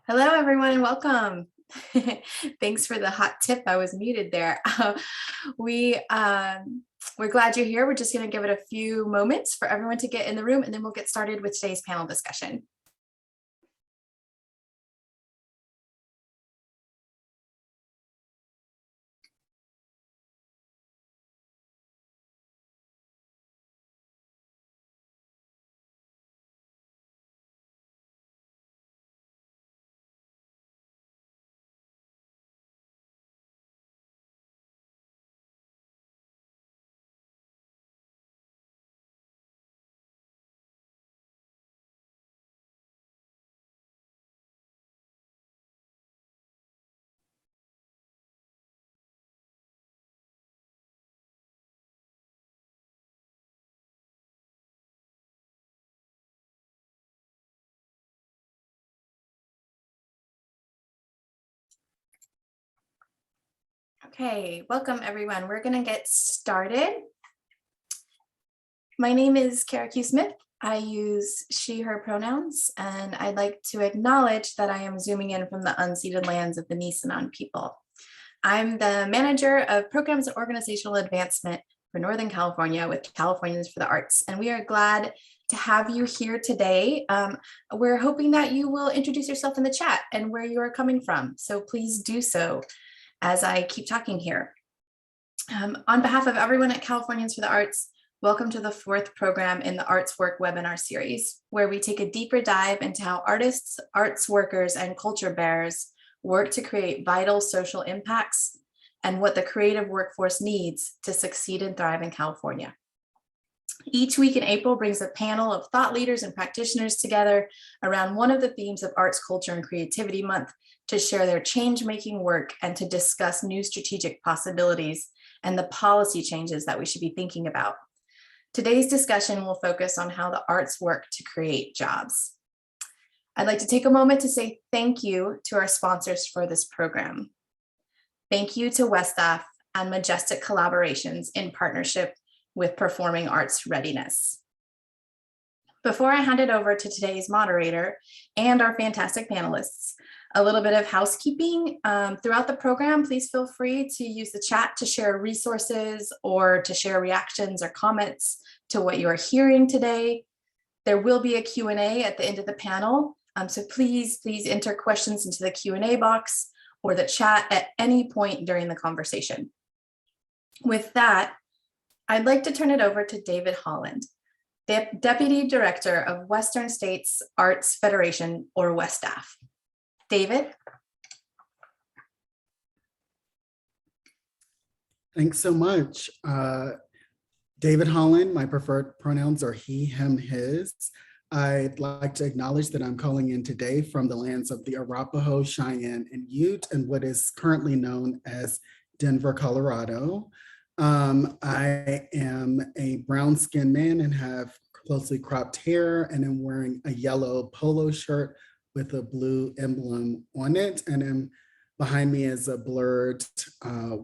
Hello, everyone, and welcome. Thanks for the hot tip. I was muted there. We're glad you're here. We're just going to give it a few moments for everyone to get in the room, and then we'll get started with today's panel discussion. Okay, welcome everyone. We're going to get started. My name is Kara Q. Smith. I use she, her pronouns, and I'd like to acknowledge that I am zooming in from the unceded lands of the Nisenan people. I'm the manager of programs and organizational advancement for Northern California with Californians for the Arts, and we are glad to have you here today. We're hoping that you will introduce yourself in the chat and where you are coming from, so please do so as I keep talking here. On behalf of everyone at Californians for the Arts, welcome to the fourth program in the Arts Work webinar series, where we take a deeper dive into how artists, arts workers, and culture bearers work to create vital social impacts and what the creative workforce needs to succeed and thrive in California. Each week in April brings a panel of thought leaders and practitioners together around one of the themes of Arts, Culture, and Creativity Month to share their change-making work and to discuss new strategic possibilities and the policy changes that we should be thinking about. Today's discussion will focus on how the arts work to create jobs. I'd like to take a moment to say thank you to our sponsors for this program. Thank you to WESTAF and Majestic Collaborations in partnership with Performing Arts Readiness. Before I hand it over to today's moderator and our fantastic panelists, a little bit of housekeeping. Throughout the program, please feel free to use the chat to share resources or to share reactions or comments to what you are hearing today. There will be a Q&A at the end of the panel, so please enter questions into the Q&A box or the chat at any point during the conversation. With that, I'd like to turn it over to David Holland, the Deputy Director of Western States Arts Federation, or WESTAF. David? Thanks so much. David Holland, my preferred pronouns are he, him, his. I'd like to acknowledge that I'm calling in today from the lands of the Arapaho, Cheyenne, and Ute, and what is currently known as Denver, Colorado. I am a brown-skinned man and have closely cropped hair, and I'm wearing a yellow polo shirt with a blue emblem on it, and behind me is a blurred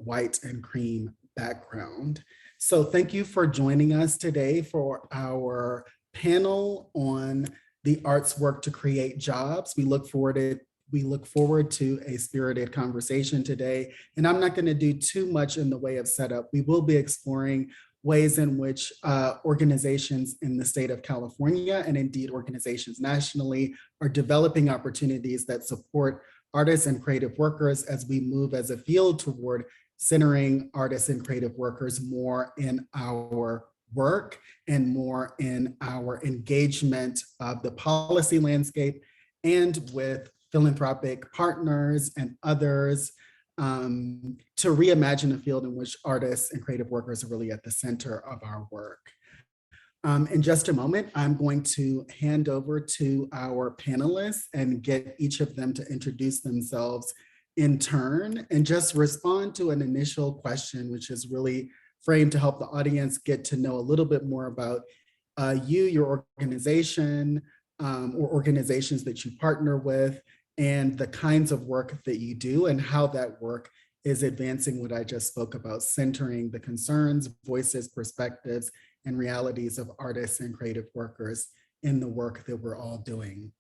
white and cream background. So thank you for joining us today for our panel on the arts work to create jobs. We look forward to a spirited conversation today, and I'm not going to do too much in the way of setup. We will be exploring ways in which organizations in the state of California, and indeed organizations nationally, are developing opportunities that support artists and creative workers as we move as a field toward centering artists and creative workers more in our work and more in our engagement of the policy landscape and with philanthropic partners and others to reimagine a field in which artists and creative workers are really at the center of our work. In just a moment, I'm going to hand over to our panelists and get each of them to introduce themselves in turn and just respond to an initial question, which is really framed to help the audience get to know a little bit more about you, your organization, or organizations that you partner with, and the kinds of work that you do and how that work is advancing what I just spoke about, centering the concerns, voices, perspectives, and realities of artists and creative workers in the work that we're all doing.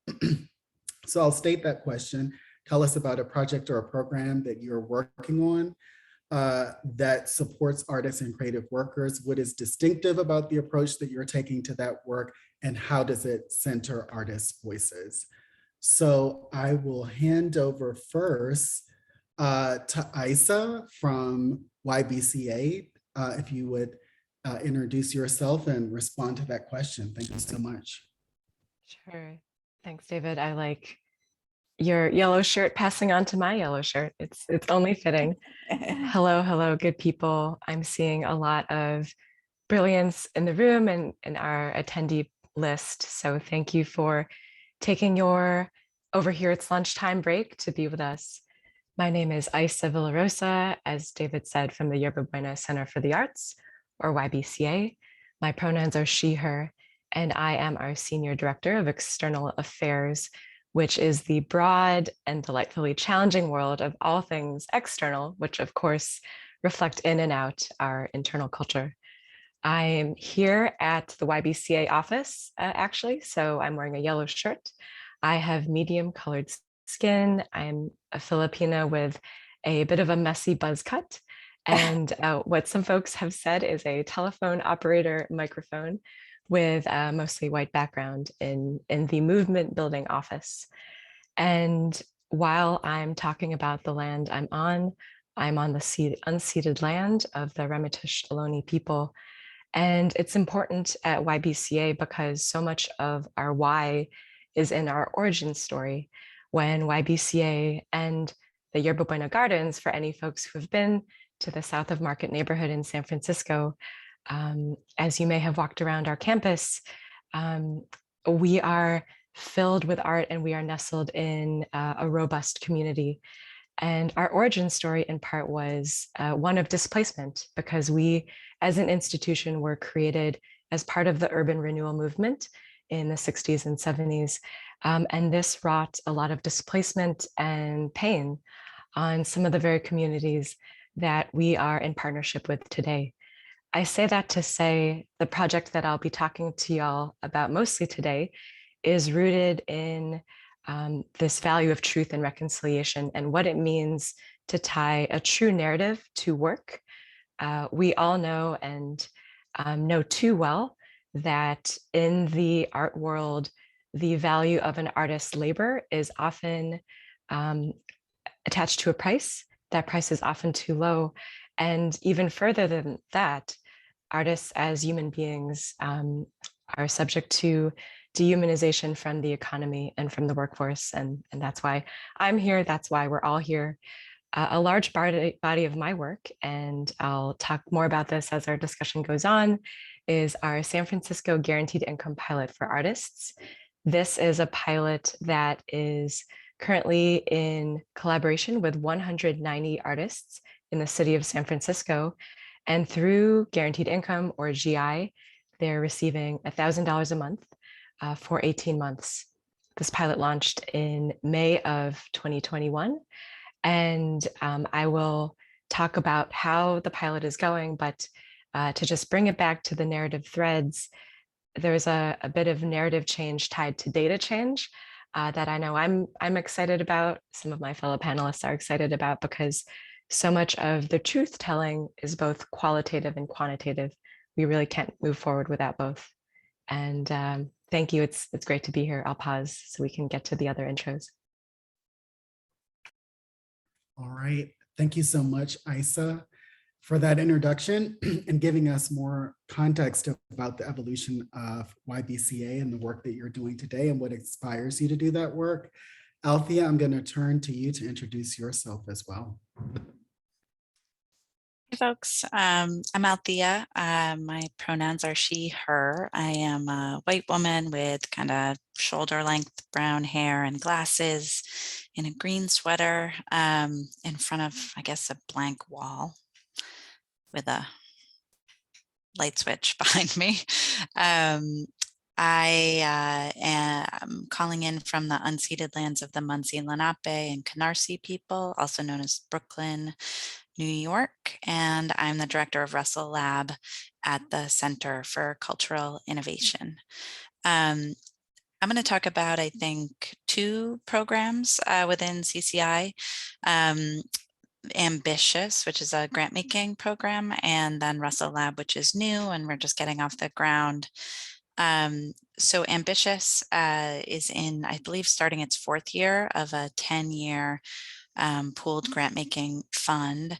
So I'll state that question. Tell us about a project or a program that you're working on that supports artists and creative workers. What is distinctive about the approach that you're taking to that work, and how does it center artists' voices? So I will hand over first to Aisa from YBCA. If you would introduce yourself and respond to that question. Thank you so much. Sure. Thanks, David. I like your yellow shirt passing on to my yellow shirt. It's only fitting. Hello, hello, good people. I'm seeing a lot of brilliance in the room and in our attendee list. So thank you for taking your over here it's lunchtime break to be with us. My name is Aisa Villarosa, as David said, from the Yerba Buena Center for the Arts, or YBCA. My pronouns are she, her, and I am our Senior Director of External Affairs, which is the broad and delightfully challenging world of all things external, which of course reflect in and out our internal culture. I am here at the YBCA office, actually, so I'm wearing a yellow shirt. I have medium colored skin. I'm a Filipina with a bit of a messy buzz cut. And what some folks have said is a telephone operator microphone with a mostly white background in the movement building office. And while I'm talking about the land I'm on the unceded land of the Ramaytush Ohlone people. And it's important at YBCA because so much of our why is in our origin story. When YBCA and the Yerba Buena Gardens, for any folks who have been to the South of Market neighborhood in San Francisco, as you may have walked around our campus, we are filled with art and we are nestled in a robust community. And our origin story in part was one of displacement, because we as an institution were created as part of the urban renewal movement in the 60s and 70s. And this wrought a lot of displacement and pain on some of the very communities that we are in partnership with today. I say that to say the project that I'll be talking to y'all about mostly today is rooted in this value of truth and reconciliation and what it means to tie a true narrative to work. We all know and know too well that in the art world, the value of an artist's labor is often attached to a price. That price is often too low. And even further than that, artists as human beings are subject to dehumanization from the economy and from the workforce. And that's why I'm here. That's why we're all here. A large body of my work, and I'll talk more about this as our discussion goes on, is our San Francisco Guaranteed Income Pilot for Artists. This is a pilot that is currently in collaboration with 190 artists in the city of San Francisco. And through Guaranteed Income, or GI, they're receiving $1,000 a month for 18 months. This pilot launched in May of 2021. And I will talk about how the pilot is going, but to just bring it back to the narrative threads, there's a bit of narrative change tied to data change that I know I'm excited about. Some of my fellow panelists are excited about, because so much of the truth telling is both qualitative and quantitative. We really can't move forward without both. And thank you. It's great to be here. I'll pause so we can get to the other intros. All right. Thank you so much, Aisa, for that introduction and giving us more context about the evolution of YBCA and the work that you're doing today and what inspires you to do that work. Althea, I'm going to turn to you to introduce yourself as well. Hey folks, I'm Althea. My pronouns are she, her. I am a white woman with kind of shoulder length brown hair and glasses in a green sweater in front of, I guess, a blank wall with a light switch behind me. I am calling in from the unceded lands of the Munsee, Lenape, and Canarsie people, also known as Brooklyn, New York, and I'm the director of Russell Lab at the Center for Cultural Innovation. I'm going to talk about, I think, two programs within CCI. Ambitious, which is a grant making program, and then Russell Lab, which is new and we're just getting off the ground. So Ambitious is in, I believe, starting its 4th year of a 10-year pooled grant making fund.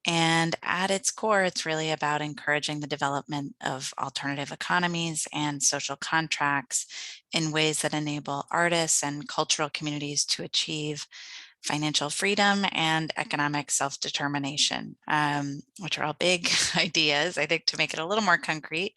And at its core, it's really about encouraging the development of alternative economies and social contracts in ways that enable artists and cultural communities to achieve financial freedom and economic self-determination, which are all big ideas. I think to make it a little more concrete,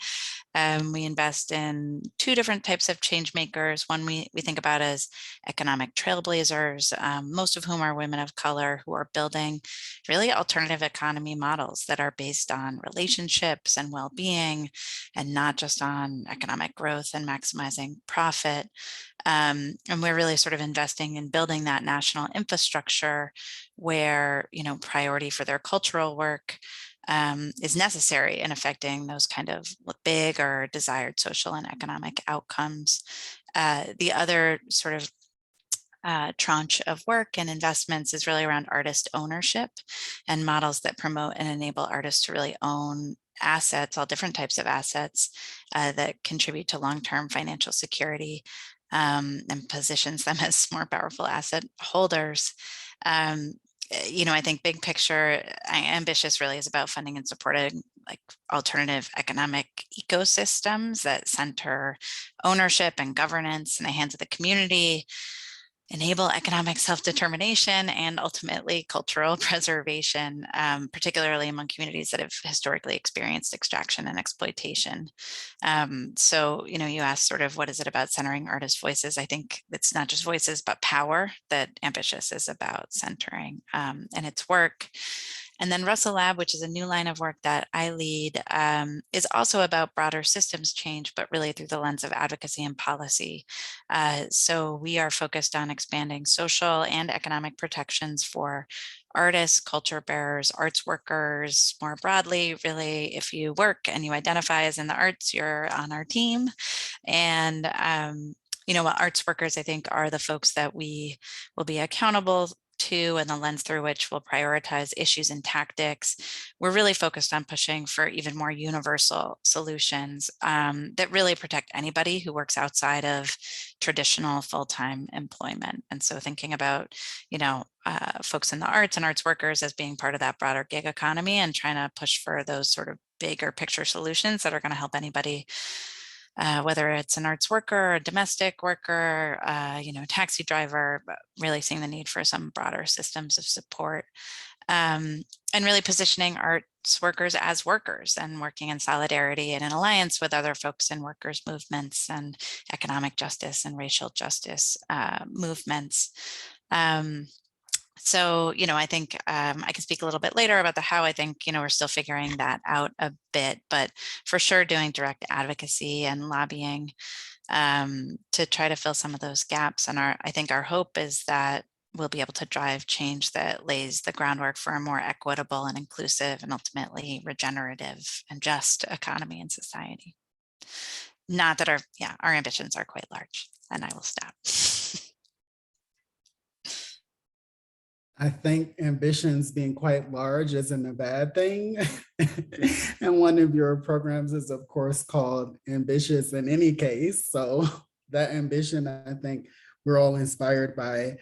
we invest in 2 different types of change makers. One we think about as economic trailblazers, most of whom are women of color who are building really alternative economy models that are based on relationships and well-being, and not just on economic growth and maximizing profit. And we're really sort of investing in building that national infrastructure where, priority for their cultural work is necessary in affecting those kind of big or desired social and economic outcomes. The other sort of tranche of work and investments is really around artist ownership and models that promote and enable artists to really own assets, all different types of assets that contribute to long-term financial security and positions them as more powerful asset holders. I think big picture, Ambitious really is about funding and supporting like alternative economic ecosystems that center ownership and governance in the hands of the community, enable economic self-determination, and ultimately cultural preservation, particularly among communities that have historically experienced extraction and exploitation. So, you asked sort of what is it about centering artist voices? I think it's not just voices, but power that Ambitious is about centering in its work. And then Russell Lab, which is a new line of work that I lead, is also about broader systems change, but really through the lens of advocacy and policy. So we are focused on expanding social and economic protections for artists, culture bearers, arts workers, more broadly. Really, if you work and you identify as in the arts, you're on our team. And arts workers, I think, are the folks that we will be accountable to, and the lens through which we'll prioritize issues and tactics. We're really focused on pushing for even more universal solutions that really protect anybody who works outside of traditional full-time employment. And so thinking about, folks in the arts and arts workers as being part of that broader gig economy, and trying to push for those sort of bigger picture solutions that are going to help anybody, whether it's an arts worker, a domestic worker, taxi driver, but really seeing the need for some broader systems of support, and really positioning arts workers as workers and working in solidarity and in alliance with other folks in workers' movements and economic justice and racial justice movements. So, I think I can speak a little bit later about the how. I think, we're still figuring that out a bit, but for sure doing direct advocacy and lobbying to try to fill some of those gaps. And I think our hope is that we'll be able to drive change that lays the groundwork for a more equitable and inclusive and ultimately regenerative and just economy and society. Not that our ambitions are quite large, and I will stop. I think ambitions being quite large isn't a bad thing. And one of your programs is, of course, called Ambitious in any case. So that ambition, I think we're all inspired by.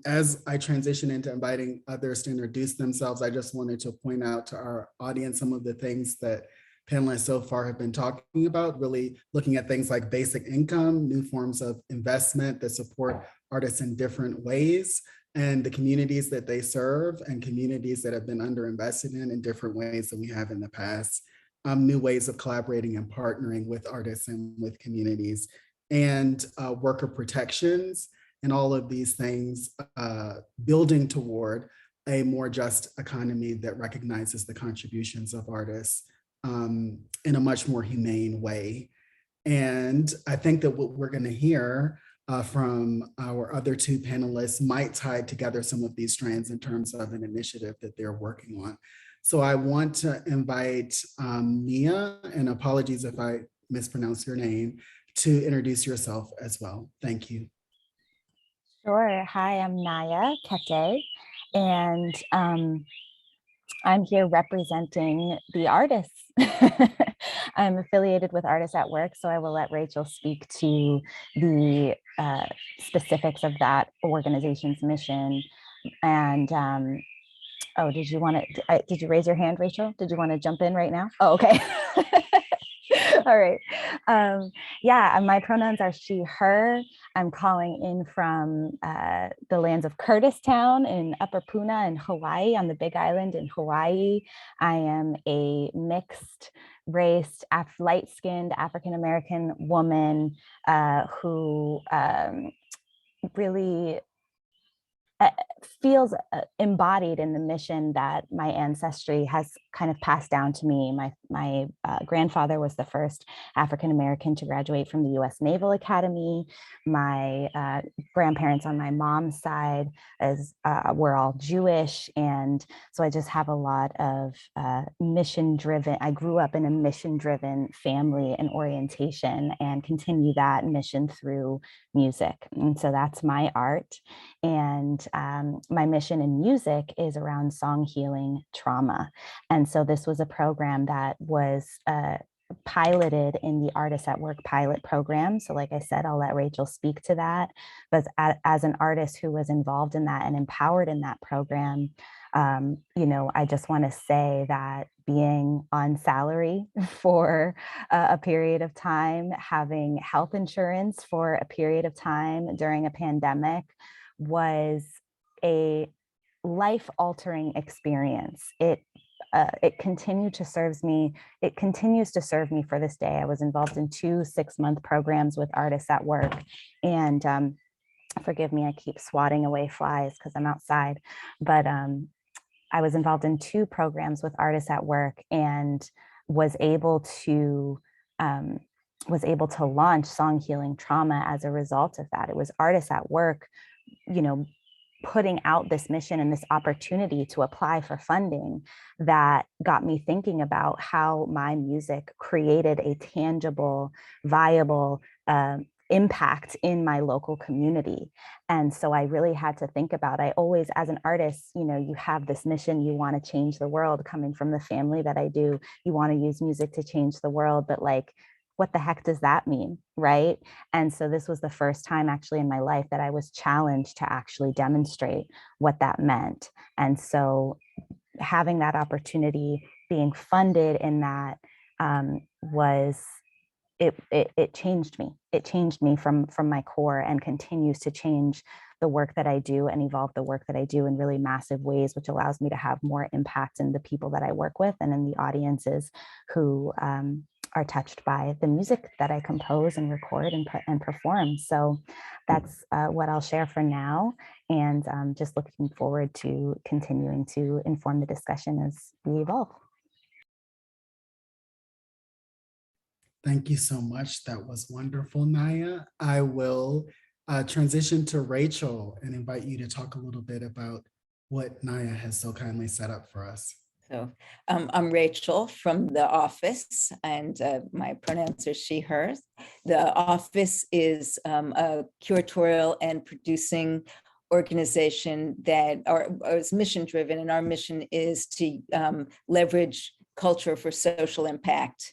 As I transition into inviting others to introduce themselves, I just wanted to point out to our audience some of the things that panelists so far have been talking about, really looking at things like basic income, new forms of investment that support artists in different ways, and the communities that they serve and communities that have been underinvested in different ways than we have in the past, new ways of collaborating and partnering with artists and with communities, and worker protections, and all of these things building toward a more just economy that recognizes the contributions of artists in a much more humane way. And I think that what we're going to hear from our other two panelists might tie together some of these strands in terms of an initiative that they're working on. So I want to invite Mia, and apologies if I mispronounce your name, to introduce yourself as well. Thank you. Sure. Hi, I'm Naya Kete, and I'm here representing the artists. I'm affiliated with Artists at Work, so I will let Rachel speak to the specifics of that organization's mission. And oh, did you raise your hand, Rachel? Did you want to jump in right now? Oh, okay. All right. Yeah, my pronouns are she, her. I'm calling in from the lands of Curtistown in Upper Puna in Hawaii, on the Big Island in Hawaii. I am a mixed race, light-skinned African-American woman who really feels embodied in the mission that my ancestry has kind of passed down to me. My grandfather was the first African-American to graduate from the U.S. Naval Academy. My grandparents on my mom's side were all Jewish. And so I just have a lot of mission-driven, I grew up in a mission-driven family and orientation, and continue that mission through music. And so that's my art. And my mission in music is around song healing trauma. And so this was a program that was piloted in the Artists at Work pilot program. So like I said, I'll let Rachel speak to that. But as an artist who was involved in that and empowered in that program, I just want to say that being on salary for a period of time, having health insurance for a period of time during a pandemic was a life-altering experience. It continued to serve me. It continues to serve me for this day. I was involved in 2 6-month programs with Artists at Work, and forgive me, I keep swatting away flies because I'm outside, but I was involved in 2 programs with Artists at Work, and was able to launch Song Healing Trauma as a result of that. It was Artists at Work, putting out this mission and this opportunity to apply for funding that got me thinking about how my music created a tangible, viable impact in my local community. And so I really had to think about, I always, as an artist, you have this mission, you want to change the world. Coming from the family that I do, you want to use music to change the world, but like, what the heck does that mean, right? And so this was the first time actually in my life that I was challenged to actually demonstrate what that meant. And so having that opportunity, being funded in that, it changed me. It changed me from my core, and continues to change the work that I do and evolve the work that I do in really massive ways, which allows me to have more impact in the people that I work with and in the audiences who are touched by the music that I compose and record and perform. So that's what I'll share for now. And just looking forward to continuing to inform the discussion as we evolve. Thank you so much. That was wonderful, Naya. I will transition to Rachel and invite you to talk a little bit about what Naya has so kindly set up for us. So I'm Rachel from the office, and my pronouns are she, hers. The office is a curatorial and producing organization that is mission driven, and our mission is to leverage culture for social impact.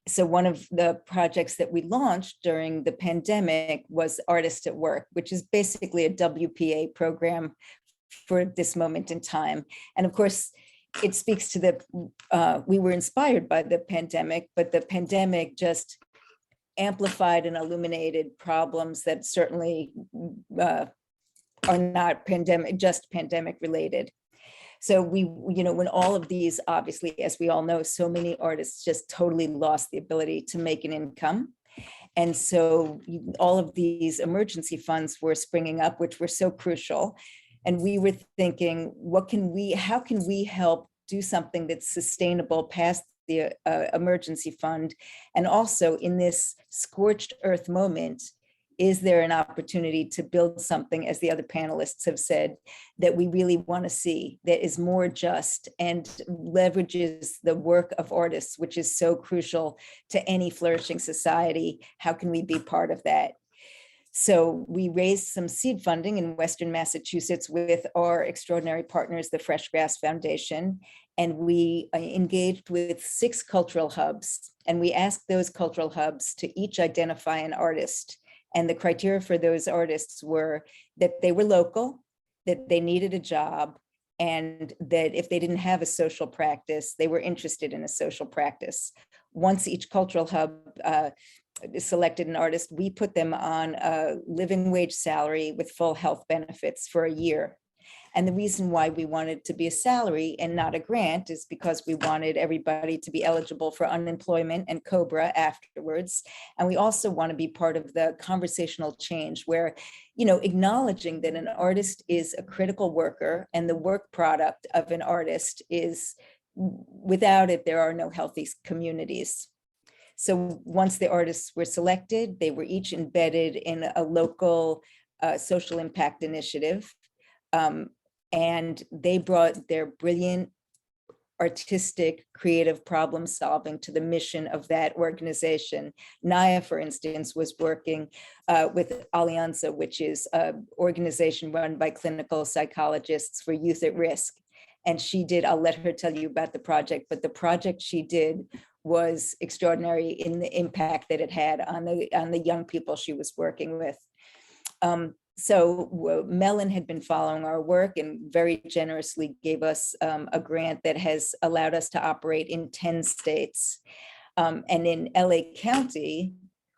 So one of the projects that we launched during the pandemic was Artists at Work, which is basically a WPA program for this moment in time. And of course, it speaks to we were inspired by the pandemic, but the pandemic just amplified and illuminated problems that certainly are not just pandemic related. So when all of these, obviously, as we all know, so many artists just totally lost the ability to make an income. And so all of these emergency funds were springing up, which were so crucial. And we were thinking, how can we help do something that's sustainable past the emergency fund? And also in this scorched earth moment, is there an opportunity to build something, as the other panelists have said, that we really want to see, that is more just and leverages the work of artists, which is so crucial to any flourishing society? How can we be part of that? So we raised some seed funding in Western Massachusetts with our extraordinary partners, the Fresh Grass Foundation, and we engaged with 6 cultural hubs. And we asked those cultural hubs to each identify an artist. And the criteria for those artists were that they were local, that they needed a job, and that if they didn't have a social practice, they were interested in a social practice. Once each cultural hub selected an artist, we put them on a living wage salary with full health benefits for a year. And the reason why we wanted to be a salary and not a grant is because we wanted everybody to be eligible for unemployment and COBRA afterwards. And we also want to be part of the conversational change where, acknowledging that an artist is a critical worker and the work product of an artist is, without it, there are no healthy communities. So once the artists were selected, they were each embedded in a local social impact initiative. And they brought their brilliant, artistic, creative problem solving to the mission of that organization. Naya, for instance, was working with Alianza, which is an organization run by clinical psychologists for youth at risk. And she did, I'll let her tell you about the project, but the project she did was extraordinary in the impact that it had on the young people she was working with. So Mellon had been following our work and very generously gave us a grant that has allowed us to operate in 10 states. And in LA County,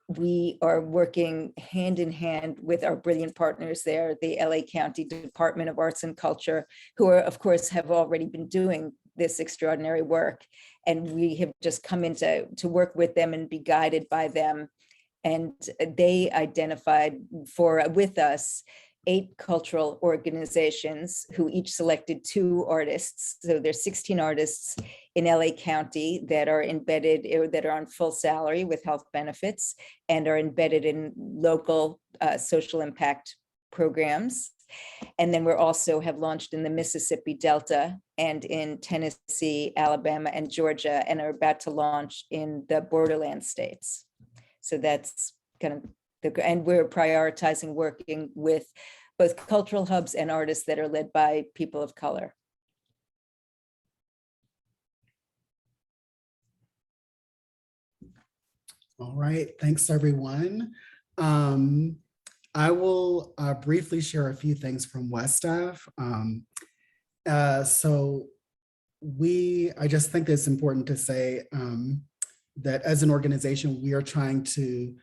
we are working hand in hand with our brilliant partners there, the LA County Department of Arts and Culture, who are, of course, have already been doing this extraordinary work. And we have just come in to work with them and be guided by them. And they identified with us 8 cultural organizations who each selected 2 artists. So there's 16 artists in LA County that are embedded, or that are on full salary with health benefits and are embedded in local social impact programs. And then we're also have launched in the Mississippi Delta and in Tennessee, Alabama, and Georgia, and are about to launch in the borderland states. So that's kind of and we're prioritizing working with both cultural hubs and artists that are led by people of color. All right, thanks everyone. I will briefly share a few things from WESTAF. I just think it's important to say that as an organization, we are trying to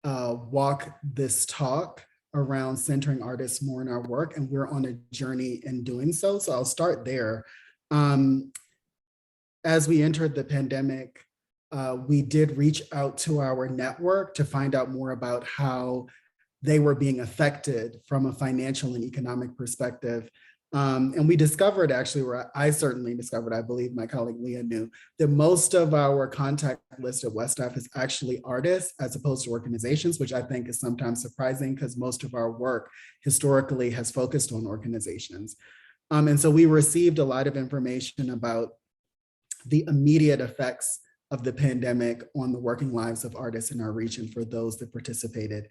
walk this talk around centering artists more in our work, and we're on a journey in doing so. So I'll start there. As we entered the pandemic, we did reach out to our network to find out more about how they were being affected from a financial and economic perspective. And we discovered, actually, where I certainly discovered, I believe my colleague Leah knew, that most of our contact list at WESTAF is actually artists as opposed to organizations, which I think is sometimes surprising because most of our work historically has focused on organizations. And so we received a lot of information about the immediate effects of the pandemic on the working lives of artists in our region for those that participated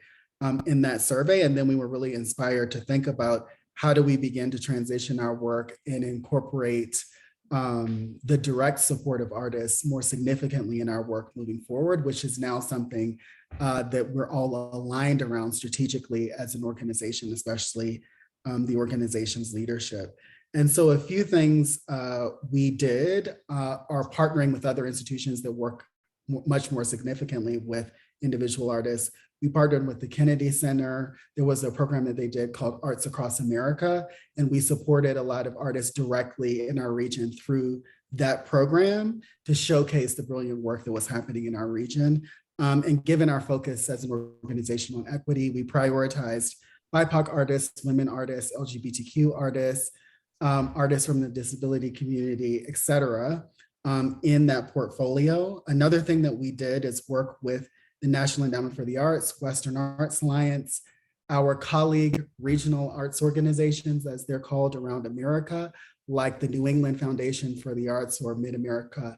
in that survey. And then we were really inspired to think about how do we begin to transition our work and incorporate the direct support of artists more significantly in our work moving forward, which is now something that we're all aligned around strategically as an organization, especially the organization's leadership. And so a few things we did are partnering with other institutions that work much more significantly with individual artists. We partnered with the Kennedy Center. There was a program that they did called Arts Across America, and we supported a lot of artists directly in our region through that program to showcase the brilliant work that was happening in our region. And given our focus as an organization on equity, we prioritized BIPOC artists, women artists, LGBTQ artists, artists from the disability community, et cetera, in that portfolio. Another thing that we did is work with the National Endowment for the Arts, Western Arts Alliance, our colleague regional arts organizations, as they're called around America, like the New England Foundation for the Arts or Mid-America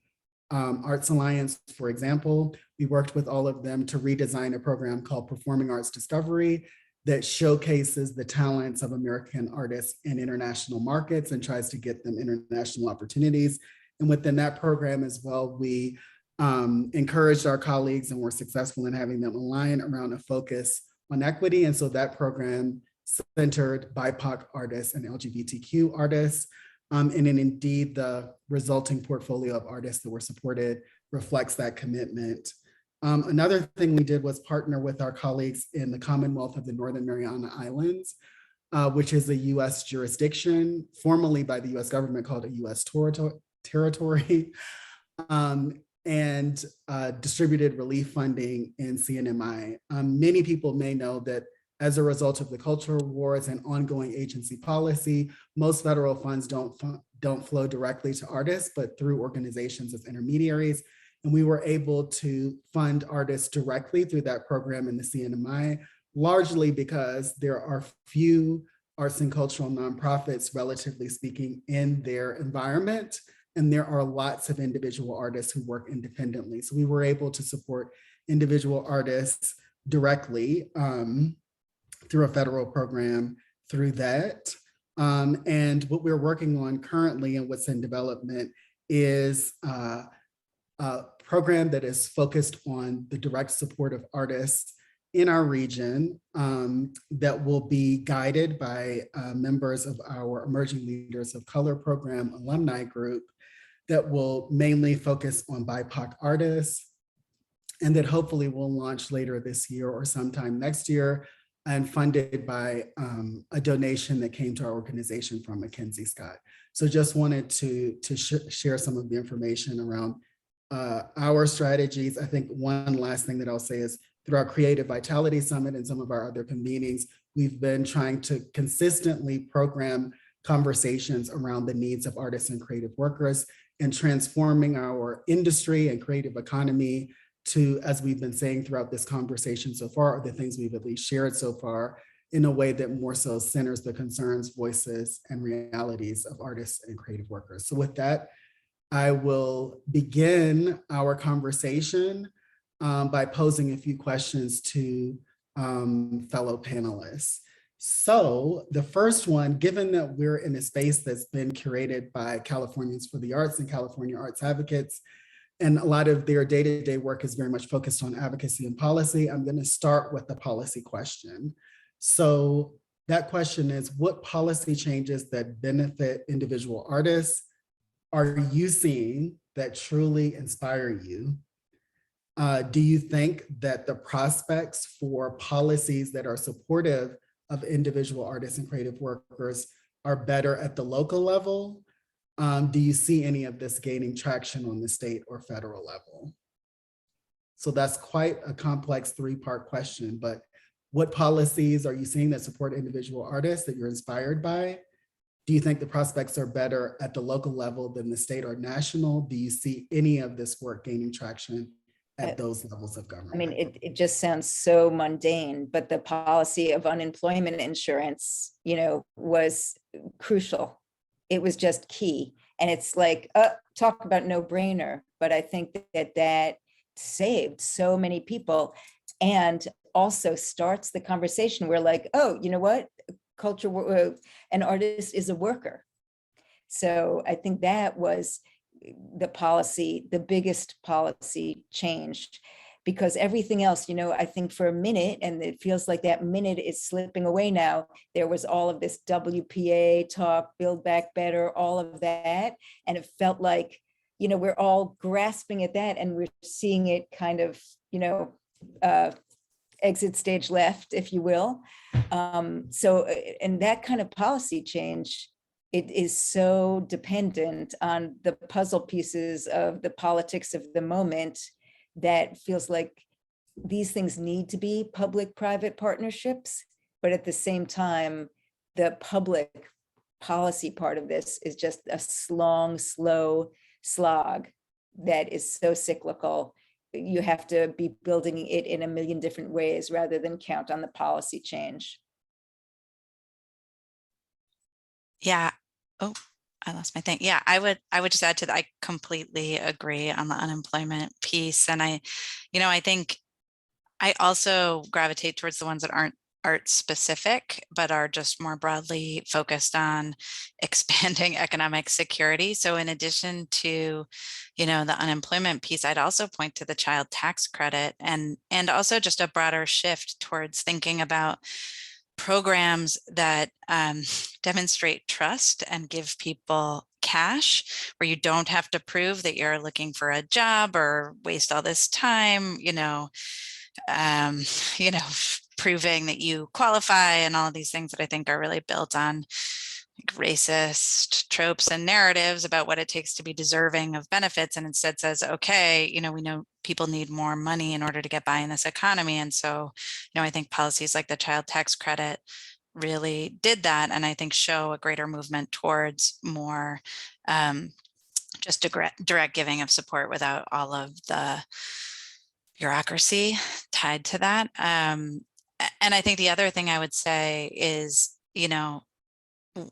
Arts Alliance, for example. We worked with all of them to redesign a program called Performing Arts Discovery that showcases the talents of American artists in international markets and tries to get them international opportunities. And within that program as well, we encouraged our colleagues and were successful in having them align around a focus on equity. And so that program centered BIPOC artists and LGBTQ artists. And then indeed, the resulting portfolio of artists that were supported reflects that commitment. Another thing we did was partner with our colleagues in the Commonwealth of the Northern Mariana Islands, which is a US jurisdiction, formerly by the US government called a US territory, and distributed relief funding in CNMI. Many people may know that as a result of the cultural wars and ongoing agency policy, most federal funds don't flow directly to artists, but through organizations as intermediaries. And we were able to fund artists directly through that program in the CNMI, largely because there are few arts and cultural nonprofits, relatively speaking, in their environment. And there are lots of individual artists who work independently. So we were able to support individual artists directly through a federal program through that. And what we're working on currently and what's in development is a program that is focused on the direct support of artists in our region that will be guided by members of our Emerging Leaders of Color program alumni group that will mainly focus on BIPOC artists, and that hopefully will launch later this year or sometime next year, and funded by a donation that came to our organization from Mackenzie Scott. So just wanted to share some of the information around our strategies. I think one last thing that I'll say is through our Creative Vitality Summit and some of our other convenings, we've been trying to consistently program conversations around the needs of artists and creative workers and transforming our industry and creative economy to, as we've been saying throughout this conversation so far, or the things we've at least shared so far, in a way that more so centers the concerns, voices, and realities of artists and creative workers. So with that, I will begin our conversation by posing a few questions to fellow panelists. So the first one, given that we're in a space that's been curated by Californians for the Arts and California Arts Advocates, and a lot of their day-to-day work is very much focused on advocacy and policy, I'm going to start with the policy question. So that question is, what policy changes that benefit individual artists are you seeing that truly inspire you? Do you think that the prospects for policies that are supportive of individual artists and creative workers are better at the local level? Do you see any of this gaining traction on the state or federal level? So that's quite a complex three-part question, but what policies are you seeing that support individual artists that you're inspired by? Do you think the prospects are better at the local level than the state or national? Do you see any of this work gaining traction at those levels of government? I mean, it just sounds so mundane, but the policy of unemployment insurance, was crucial. It was just key. And it's like, talk about no brainer. But I think that saved so many people and also starts the conversation. We're like, oh, you know what? An artist is a worker. So I think that was the biggest policy change, because everything else, I think for a minute, and it feels like that minute is slipping away now, there was all of this WPA talk, Build Back Better, all of that. And it felt like, we're all grasping at that and we're seeing it kind of, exit stage left, if you will. And that kind of policy change, it is so dependent on the puzzle pieces of the politics of the moment that feels like these things need to be public-private partnerships, but at the same time, the public policy part of this is just a long, slow slog that is so cyclical. you have to be building it in a million different ways rather than count on the policy change. Yeah. Oh, I lost my thing. Yeah, I would just add to that. I completely agree on the unemployment piece. And I think I also gravitate towards the ones that aren't art specific, but are just more broadly focused on expanding economic security. So in addition to, the unemployment piece, I'd also point to the child tax credit and also just a broader shift towards thinking about programs that demonstrate trust and give people cash, where you don't have to prove that you're looking for a job or waste all this time, um, proving that you qualify and all of these things that I think are really built on racist tropes and narratives about what it takes to be deserving of benefits, and instead says, okay, we know people need more money in order to get by in this economy. And so, I think policies like the child tax credit really did that, and I think show a greater movement towards more just direct giving of support without all of the bureaucracy tied to that. And I think the other thing I would say is,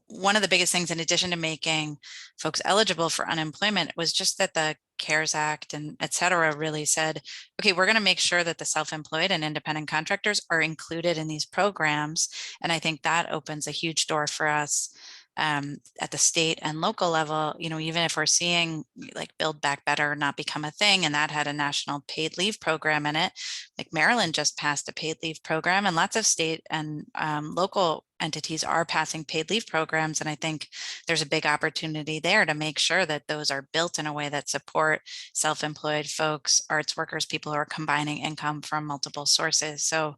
one of the biggest things, in addition to making folks eligible for unemployment, was just that the CARES Act and et cetera really said, okay, we're going to make sure that the self-employed and independent contractors are included in these programs. And I think that opens a huge door for us at the state and local level, even if we're seeing like Build Back Better not become a thing, and that had a national paid leave program in it. Like Maryland just passed a paid leave program, and lots of state and local entities are passing paid leave programs. And I think there's a big opportunity there to make sure that those are built in a way that support self-employed folks, arts workers, people who are combining income from multiple sources. So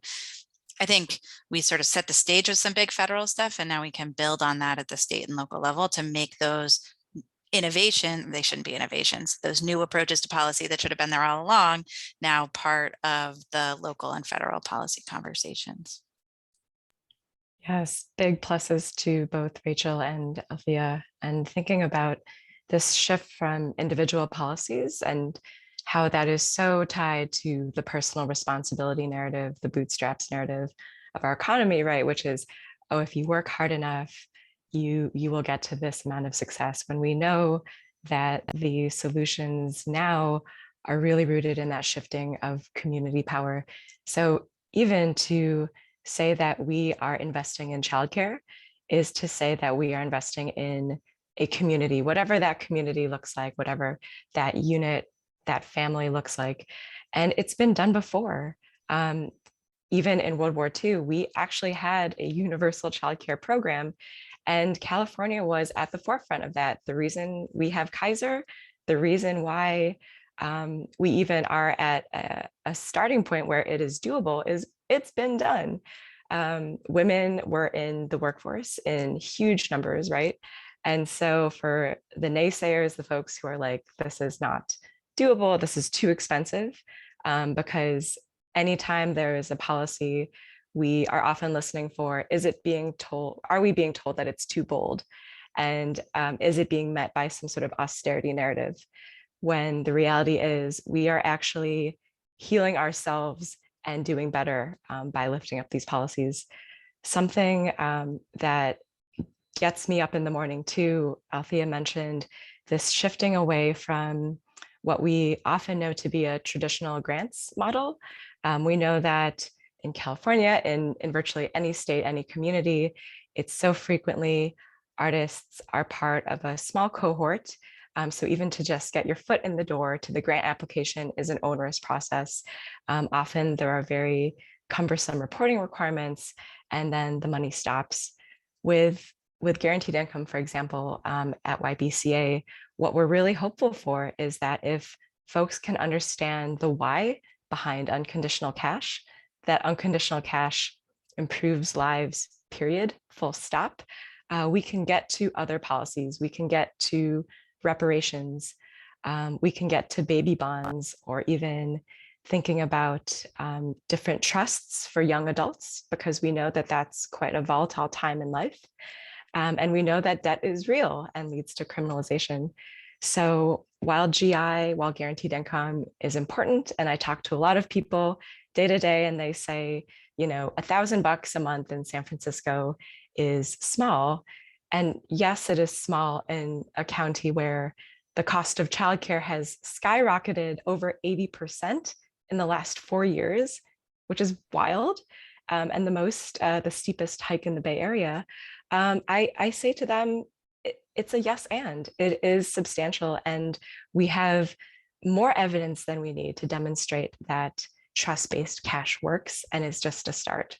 I think we sort of set the stage with some big federal stuff, and now we can build on that at the state and local level to make those they shouldn't be innovations, those new approaches to policy that should have been there all along, now part of the local and federal policy conversations. Yes, big pluses to both Rachel and Althea, and thinking about this shift from individual policies and how that is so tied to the personal responsibility narrative, the bootstraps narrative of our economy, right? Which is, oh, if you work hard enough, you will get to this amount of success, when we know that the solutions now are really rooted in that shifting of community power. So even to say that we are investing in childcare is to say that we are investing in a community, whatever that community looks like, whatever that unit, that family looks like. And it's been done before. Even in World War II, we actually had a universal childcare program, and California was at the forefront of that. The reason we have Kaiser, the reason why we even are at a starting point where it is doable is it's been done. Women were in the workforce in huge numbers, right? And so for the naysayers, the folks who are like, this is not doable, this is too expensive, because anytime there is a policy, we are often listening for, are we being told that it's too bold? And is it being met by some sort of austerity narrative? When the reality is we are actually healing ourselves and doing better by lifting up these policies. Something that gets me up in the morning too, Althea mentioned this shifting away from what we often know to be a traditional grants model. We know that in California, in virtually any state, any community, it's so frequently artists are part of a small cohort. So even to just get your foot in the door to the grant application is an onerous process. Often there are very cumbersome reporting requirements, and then the money stops. With guaranteed income, for example, at YBCA, what we're really hopeful for is that if folks can understand the why behind unconditional cash, that unconditional cash improves lives, period, full stop, we can get to other policies, we can get to reparations, we can get to baby bonds, or even thinking about different trusts for young adults, because we know that that's quite a volatile time in life. And we know that debt is real and leads to criminalization. So while GI, while guaranteed income is important, and I talk to a lot of people day to day, and they say, you know, $1,000 a month in San Francisco is small. And yes, it is small in a county where the cost of childcare has skyrocketed over 80% in the last 4 years, which is wild. And the steepest hike in the Bay Area. I say to them, it's a yes, and it is substantial. And we have more evidence than we need to demonstrate that trust-based cash works, and is just a start.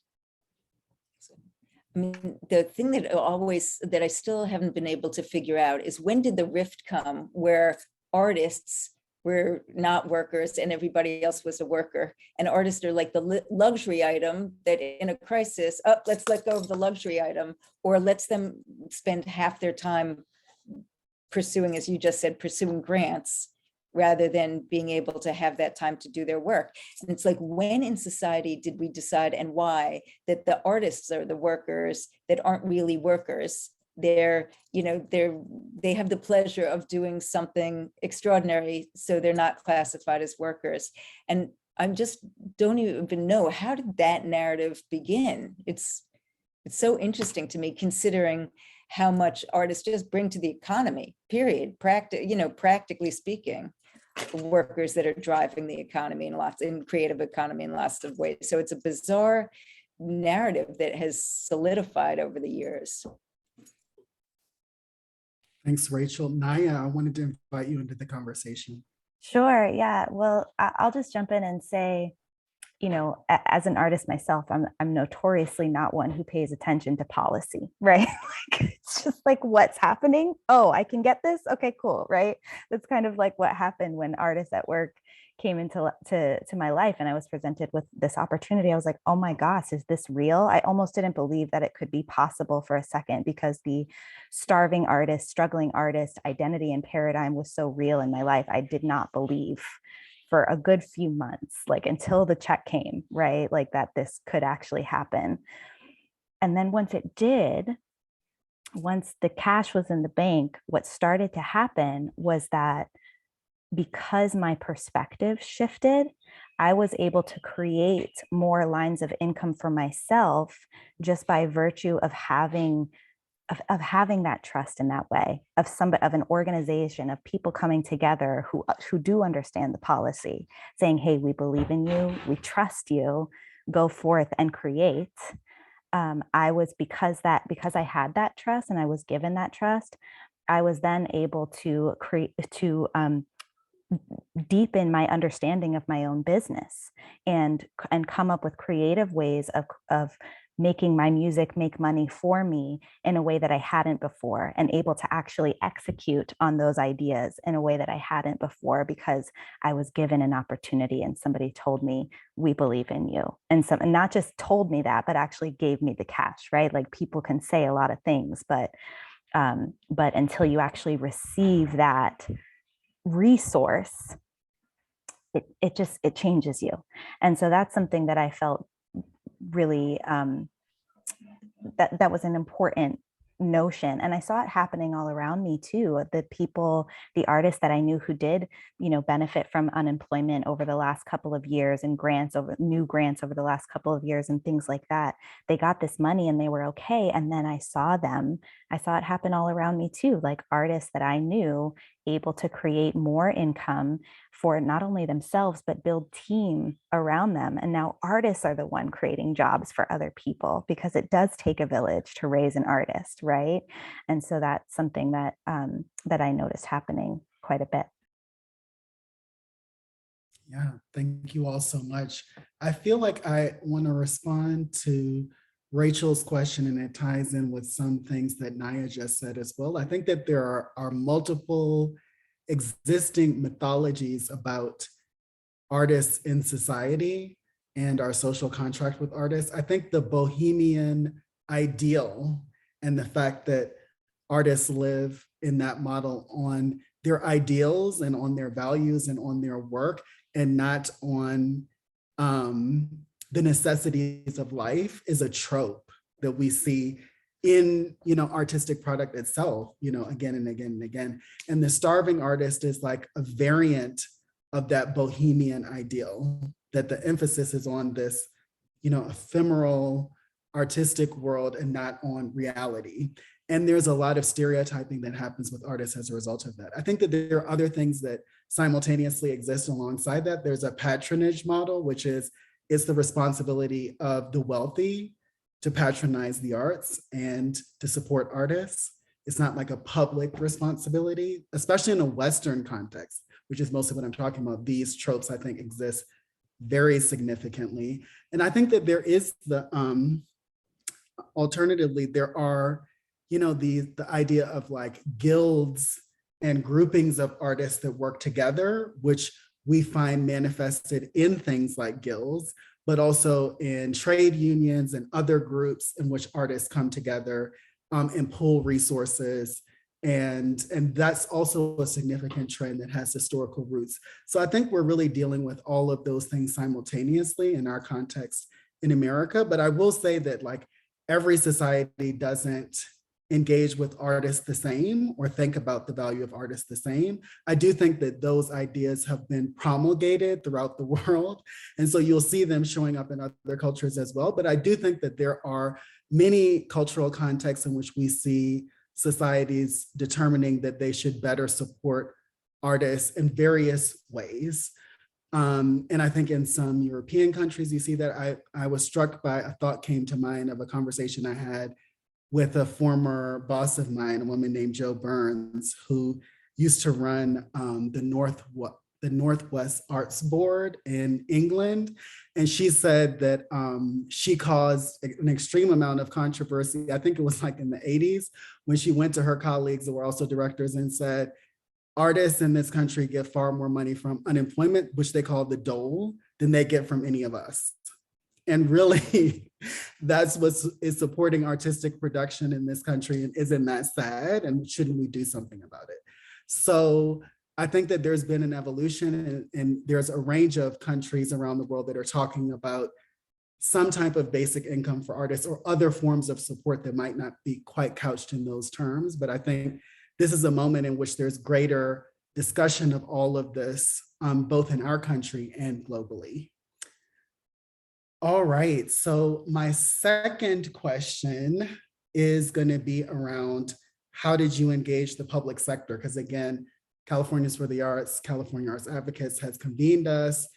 I mean, the thing that I still haven't been able to figure out is, when did the rift come where artists were not workers and everybody else was a worker, and artists are like the luxury item that in a crisis, oh, let's let go of the luxury item, or lets them spend half their time pursuing, as you just said, pursuing grants, rather than being able to have that time to do their work. And it's like, when in society did we decide, and why, that the artists are the workers that aren't really workers? They're, you know, they have the pleasure of doing something extraordinary, so they're not classified as workers. And I just don't even know, how did that narrative begin? It's so interesting to me, considering how much artists just bring to the economy, period. Practically speaking, workers that are driving the economy in creative economy in lots of ways. So it's a bizarre narrative that has solidified over the years. Thanks, Rachel. Naya, I wanted to invite you into the conversation. Sure. Yeah. Well, I'll just jump in and say, you know, as an artist myself, I'm notoriously not one who pays attention to policy, right? Like, it's just like, what's happening? Oh, I can get this. Okay, cool. Right. That's kind of like what happened when Artists at Work came into my life, and I was presented with this opportunity. I was like, oh my gosh, is this real? I almost didn't believe that it could be possible for a second, because the starving artist, struggling artist identity and paradigm was so real in my life. I did not believe for a good few months, like until the check came, right? Like that this could actually happen. And then once it did, once the cash was in the bank, what started to happen was that, because my perspective shifted, I was able to create more lines of income for myself, just by virtue of having that trust in that way, of an organization, of people coming together who do understand the policy, saying, hey, we believe in you, we trust you, go forth and create. Because I had that trust and I was given that trust, I was then able to deepen my understanding of my own business and come up with creative ways of making my music make money for me in a way that I hadn't before, and able to actually execute on those ideas in a way that I hadn't before, because I was given an opportunity and somebody told me, we believe in you. And not just told me that, but actually gave me the cash, right? Like, people can say a lot of things, but until you actually receive that resource, it changes you. And so that's something that I felt really that was an important notion. And I saw it happening all around me too. The artists that I knew who did, benefit from unemployment over the last couple of years, and new grants over the last couple of years and things like that. They got this money and they were okay. And then I saw it happen all around me too, like artists that I knew able to create more income for not only themselves, but build team around them. And now artists are the one creating jobs for other people, because it does take a village to raise an artist, right? And so that's something that I noticed happening quite a bit. Yeah, thank you all so much. I feel like I want to respond to Rachel's question, and it ties in with some things that Naya just said as well. I think that there are multiple existing mythologies about artists in society and our social contract with artists. I think the bohemian ideal, and the fact that artists live in that model on their ideals and on their values and on their work, and not on the necessities of life, is a trope that we see in, artistic product itself, again and again and again. And the starving artist is like a variant of that bohemian ideal, that the emphasis is on this, ephemeral artistic world and not on reality. And there's a lot of stereotyping that happens with artists as a result of that. I think that there are other things that simultaneously exist alongside that. There's a patronage model, which is it's the responsibility of the wealthy to patronize the arts and to support artists. It's not like a public responsibility, especially in a Western context, which is mostly what I'm talking about. These tropes, I think, exist very significantly. And I think that there is the, alternatively, there are, the idea of like guilds and groupings of artists that work together, which we find manifested in things like guilds, but also in trade unions and other groups in which artists come together and pool resources. And that's also a significant trend that has historical roots. So I think we're really dealing with all of those things simultaneously in our context in America. But I will say that like every society doesn't engage with artists the same or think about the value of artists the same. I do think that those ideas have been promulgated throughout the world. And so you'll see them showing up in other cultures as well. But I do think that there are many cultural contexts in which we see societies determining that they should better support artists in various ways. And I think in some European countries, you see that. I was struck by a thought came to mind of a conversation I had with a former boss of mine, a woman named Jo Burns, who used to run the Northwest Arts Board in England. And she said that she caused an extreme amount of controversy. I think it was like in the 80s when she went to her colleagues that were also directors and said, artists in this country get far more money from unemployment, which they call the dole, than they get from any of us. And really, that's what is supporting artistic production in this country. And isn't that sad? And shouldn't we do something about it? So I think that there's been an evolution and there's a range of countries around the world that are talking about some type of basic income for artists or other forms of support that might not be quite couched in those terms. But I think this is a moment in which there's greater discussion of all of this, both in our country and globally. All right, so my second question is going to be around how did you engage the public sector? Because again, Californians for the Arts, California Arts Advocates has convened us.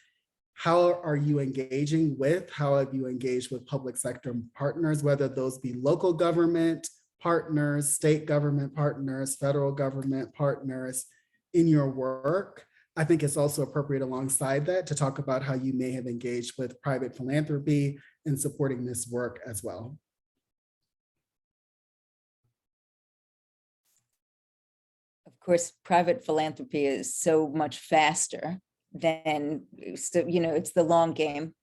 How are you engaging with, how have you engaged with public sector partners, whether those be local government partners, state government partners, federal government partners in your work? I think it's also appropriate alongside that to talk about how you may have engaged with private philanthropy in supporting this work as well. Of course, private philanthropy is so much faster than, it's the long game.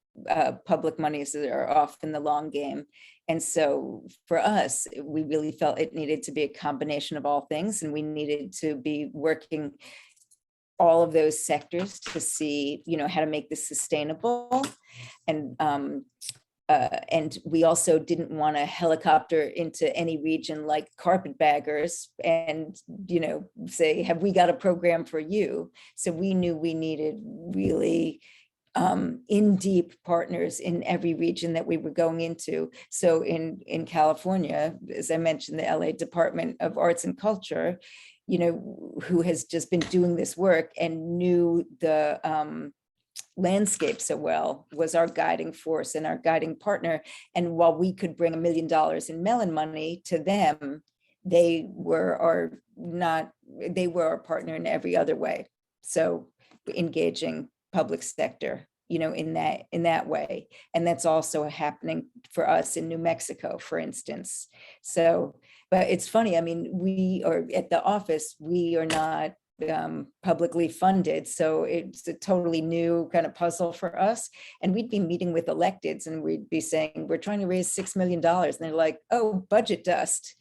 Public monies are often the long game. And so for us, we really felt it needed to be a combination of all things, and we needed to be working all of those sectors to see, how to make this sustainable. And we also didn't want to helicopter into any region like carpetbaggers and, say, have we got a program for you? So we knew we needed really in-deep partners in every region that we were going into. So in California, as I mentioned, the LA Department of Arts and Culture, who has just been doing this work and knew the landscape so well, was our guiding force and our guiding partner. And while we could bring $1 million in melon money to them, they were our partner in every other way. So engaging public sector, in that way. And that's also happening for us in New Mexico, for instance. So, but it's funny, we are at the office, we are not publicly funded. So it's a totally new kind of puzzle for us. And we'd be meeting with electeds and we'd be saying, we're trying to raise $6 million. And they're like, oh, budget dust.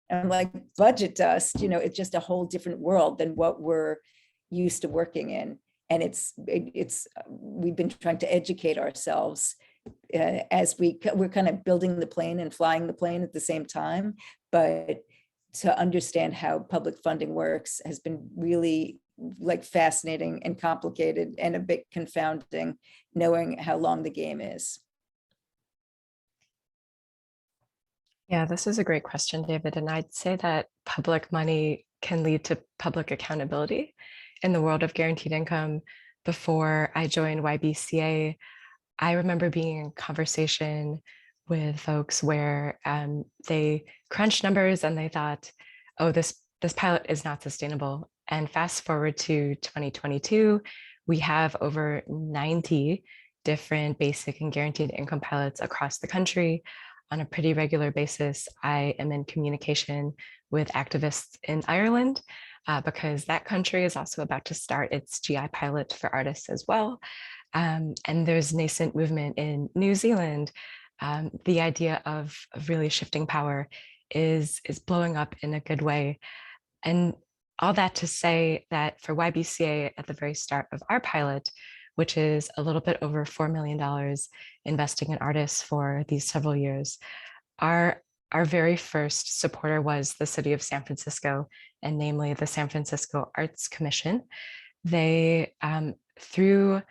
And I'm like, budget dust, it's just a whole different world than what we're used to working in. And we've been trying to educate ourselves as we're kind of building the plane and flying the plane at the same time. But to understand how public funding works has been really like fascinating and complicated and a bit confounding, knowing how long the game is. Yeah, this is a great question, David. And I'd say that public money can lead to public accountability. In the world of guaranteed income, before I joined YBCA, I remember being in conversation with folks where they crunched numbers and they thought, oh, this pilot is not sustainable. And fast forward to 2022, we have over 90 different basic and guaranteed income pilots across the country. On a pretty regular basis, I am in communication with activists in Ireland because that country is also about to start its GI pilot for artists as well. And there's nascent movement in New Zealand. The idea of really shifting power is blowing up in a good way. And all that to say that for YBCA at the very start of our pilot, which is a little bit over $4 million investing in artists for these several years, our very first supporter was the city of San Francisco, and namely the San Francisco Arts Commission. They, through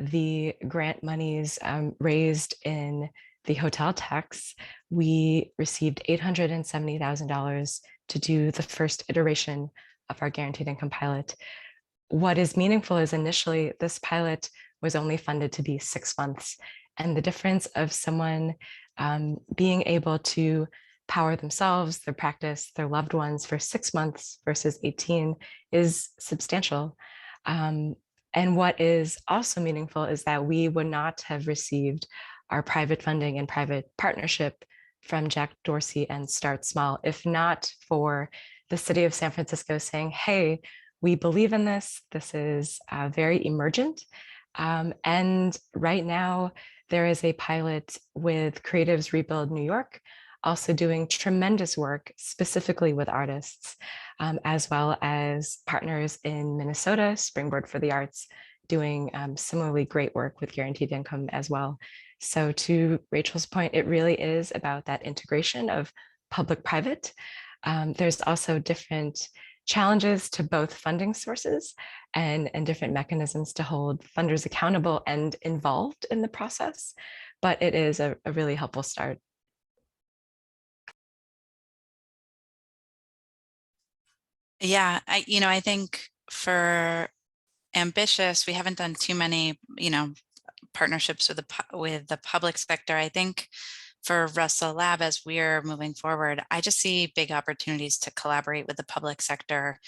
the grant monies raised in the hotel tax, we received $870,000 to do the first iteration of our guaranteed income pilot. What is meaningful is initially this pilot was only funded to be 6 months. And the difference of someone being able to power themselves, their practice, their loved ones for 6 months versus 18 is substantial. And what is also meaningful is that we would not have received our private funding and private partnership from Jack Dorsey and Start Small if not for the city of San Francisco saying, hey, we believe in this. This is very emergent. And right now, there is a pilot with Creatives Rebuild New York, also doing tremendous work specifically with artists, as well as partners in Minnesota, Springboard for the Arts, doing similarly great work with guaranteed income as well. So to Rachel's point, it really is about that integration of public-private. There's also different challenges to both funding sources and different mechanisms to hold funders accountable and involved in the process, but it is a really helpful start. Yeah, I think for ambitious, we haven't done too many, partnerships with the public sector. I think for Russell Lab, as we're moving forward, I just see big opportunities to collaborate with the public sector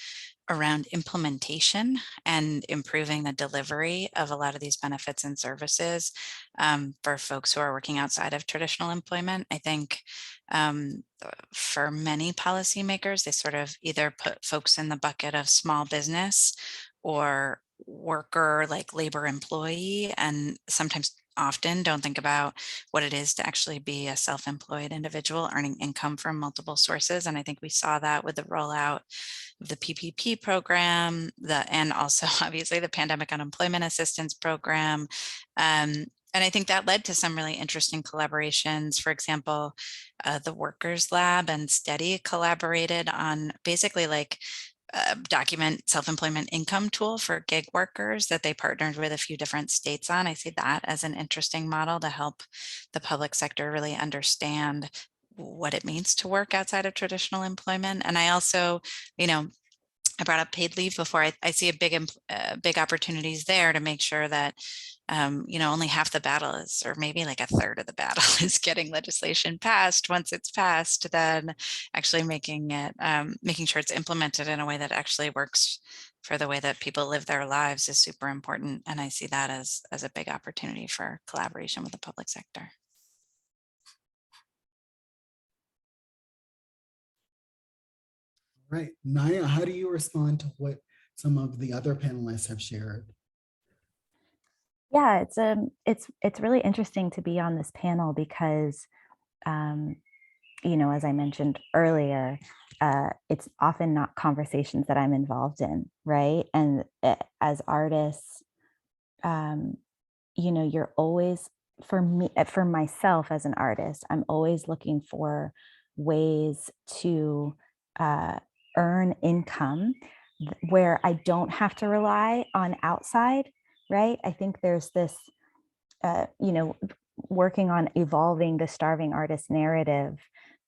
around implementation and improving the delivery of a lot of these benefits and services for folks who are working outside of traditional employment. I think for many policymakers, they sort of either put folks in the bucket of small business or worker, like labor employee, and sometimes often don't think about what it is to actually be a self-employed individual earning income from multiple sources. And I think we saw that with the rollout of the PPP program, and also obviously the Pandemic Unemployment Assistance Program. And I think that led to some really interesting collaborations. For example, the Workers Lab and Steady collaborated on basically like document self-employment income tool for gig workers that they partnered with a few different states on. I see that as an interesting model to help the public sector really understand what it means to work outside of traditional employment. And I also, I brought up paid leave before. I see a big opportunities there to make sure that only half the battle is, or maybe like a third of the battle is getting legislation passed. Once it's passed, then actually making sure it's implemented in a way that actually works for the way that people live their lives is super important. And I see that as a big opportunity for collaboration with the public sector. Right. Naya, how do you respond to what some of the other panelists have shared? Yeah, it's really interesting to be on this panel because, as I mentioned earlier, it's often not conversations that I'm involved in, right? And as artists, you're always for me, for myself as an artist, I'm always looking for ways to earn income where I don't have to rely on outside, right? I think there's this, working on evolving the starving artist narrative.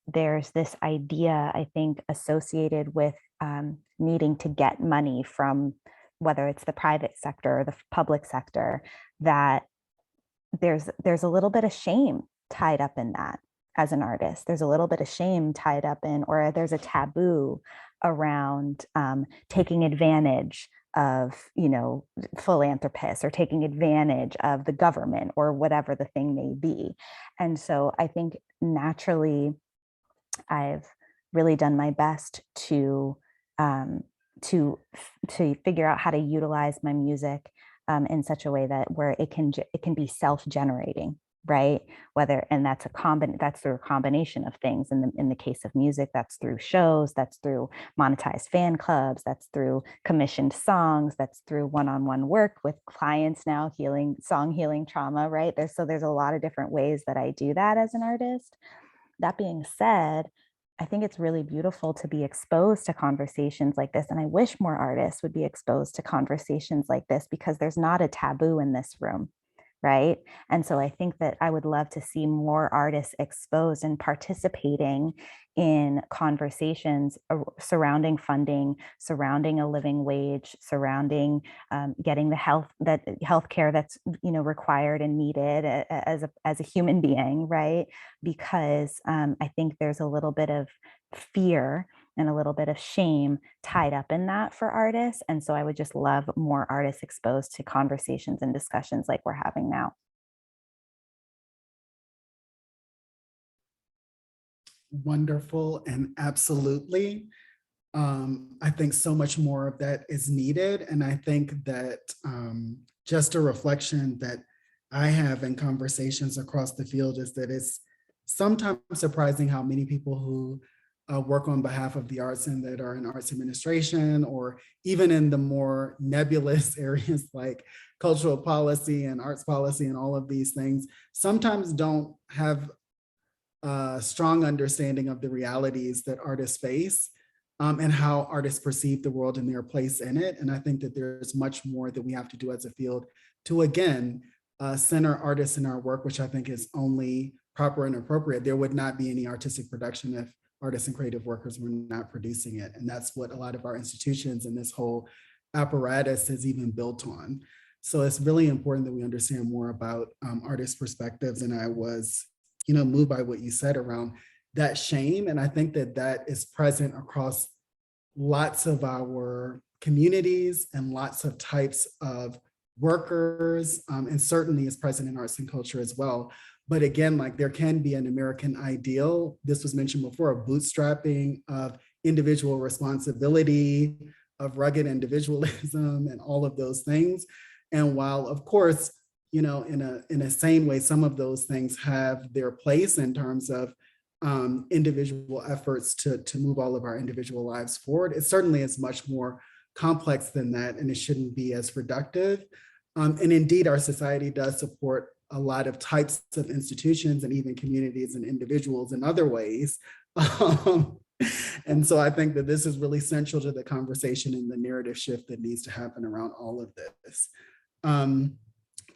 There's this idea, I think, associated with needing to get money from whether it's the private sector or the public sector, that there's a little bit of shame tied up in that as an artist. There's a little bit of shame tied up in, or there's a taboo around taking advantage of, philanthropists, or taking advantage of the government, or whatever the thing may be. And so I think naturally I've really done my best to figure out how to utilize my music in such a way that where it can be self-generating, right? That's through a combination of things. In the case of music, that's through shows, that's through monetized fan clubs, that's through commissioned songs, that's through one-on-one work with clients now, healing trauma, right? There's a lot of different ways that I do that as an artist. That being said, I think it's really beautiful to be exposed to conversations like this. And I wish more artists would be exposed to conversations like this, because there's not a taboo in this room, right? And so I think that I would love to see more artists exposed and participating in conversations surrounding funding, surrounding a living wage, surrounding getting the healthcare that's required and needed as a human being, right? Because I think there's a little bit of fear and a little bit of shame tied up in that for artists. And so I would just love more artists exposed to conversations and discussions like we're having now. Wonderful, and absolutely. I think so much more of that is needed. And I think that just a reflection that I have in conversations across the field is that it's sometimes surprising how many people who work on behalf of the arts and that are in arts administration, or even in the more nebulous areas like cultural policy and arts policy and all of these things, sometimes don't have a strong understanding of the realities that artists face and how artists perceive the world and their place in it. And I think that there's much more that we have to do as a field to, again, center artists in our work, which I think is only proper and appropriate. There would not be any artistic production if artists and creative workers were not producing it. And that's what a lot of our institutions and this whole apparatus is even built on. So it's really important that we understand more about artist perspectives. And I was moved by what you said around that shame. And I think that that is present across lots of our communities and lots of types of workers, and certainly is present in arts and culture as well. But again, like there can be an American ideal, this was mentioned before, of bootstrapping, of individual responsibility, of rugged individualism, and all of those things. And while, of course, in a sane way, some of those things have their place in terms of individual efforts to move all of our individual lives forward, it certainly is much more complex than that, and it shouldn't be as reductive. And indeed, our society does support a lot of types of institutions and even communities and individuals in other ways. And so I think that this is really central to the conversation and the narrative shift that needs to happen around all of this.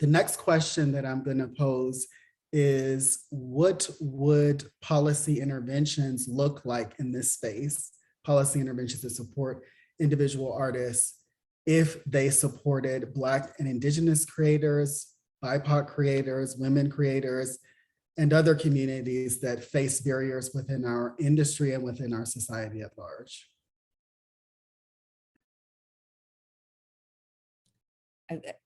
The next question that I'm going to pose is, what would policy interventions look like in this space, policy interventions to support individual artists, if they supported Black and Indigenous creators, BIPOC creators, women creators, and other communities that face barriers within our industry and within our society at large?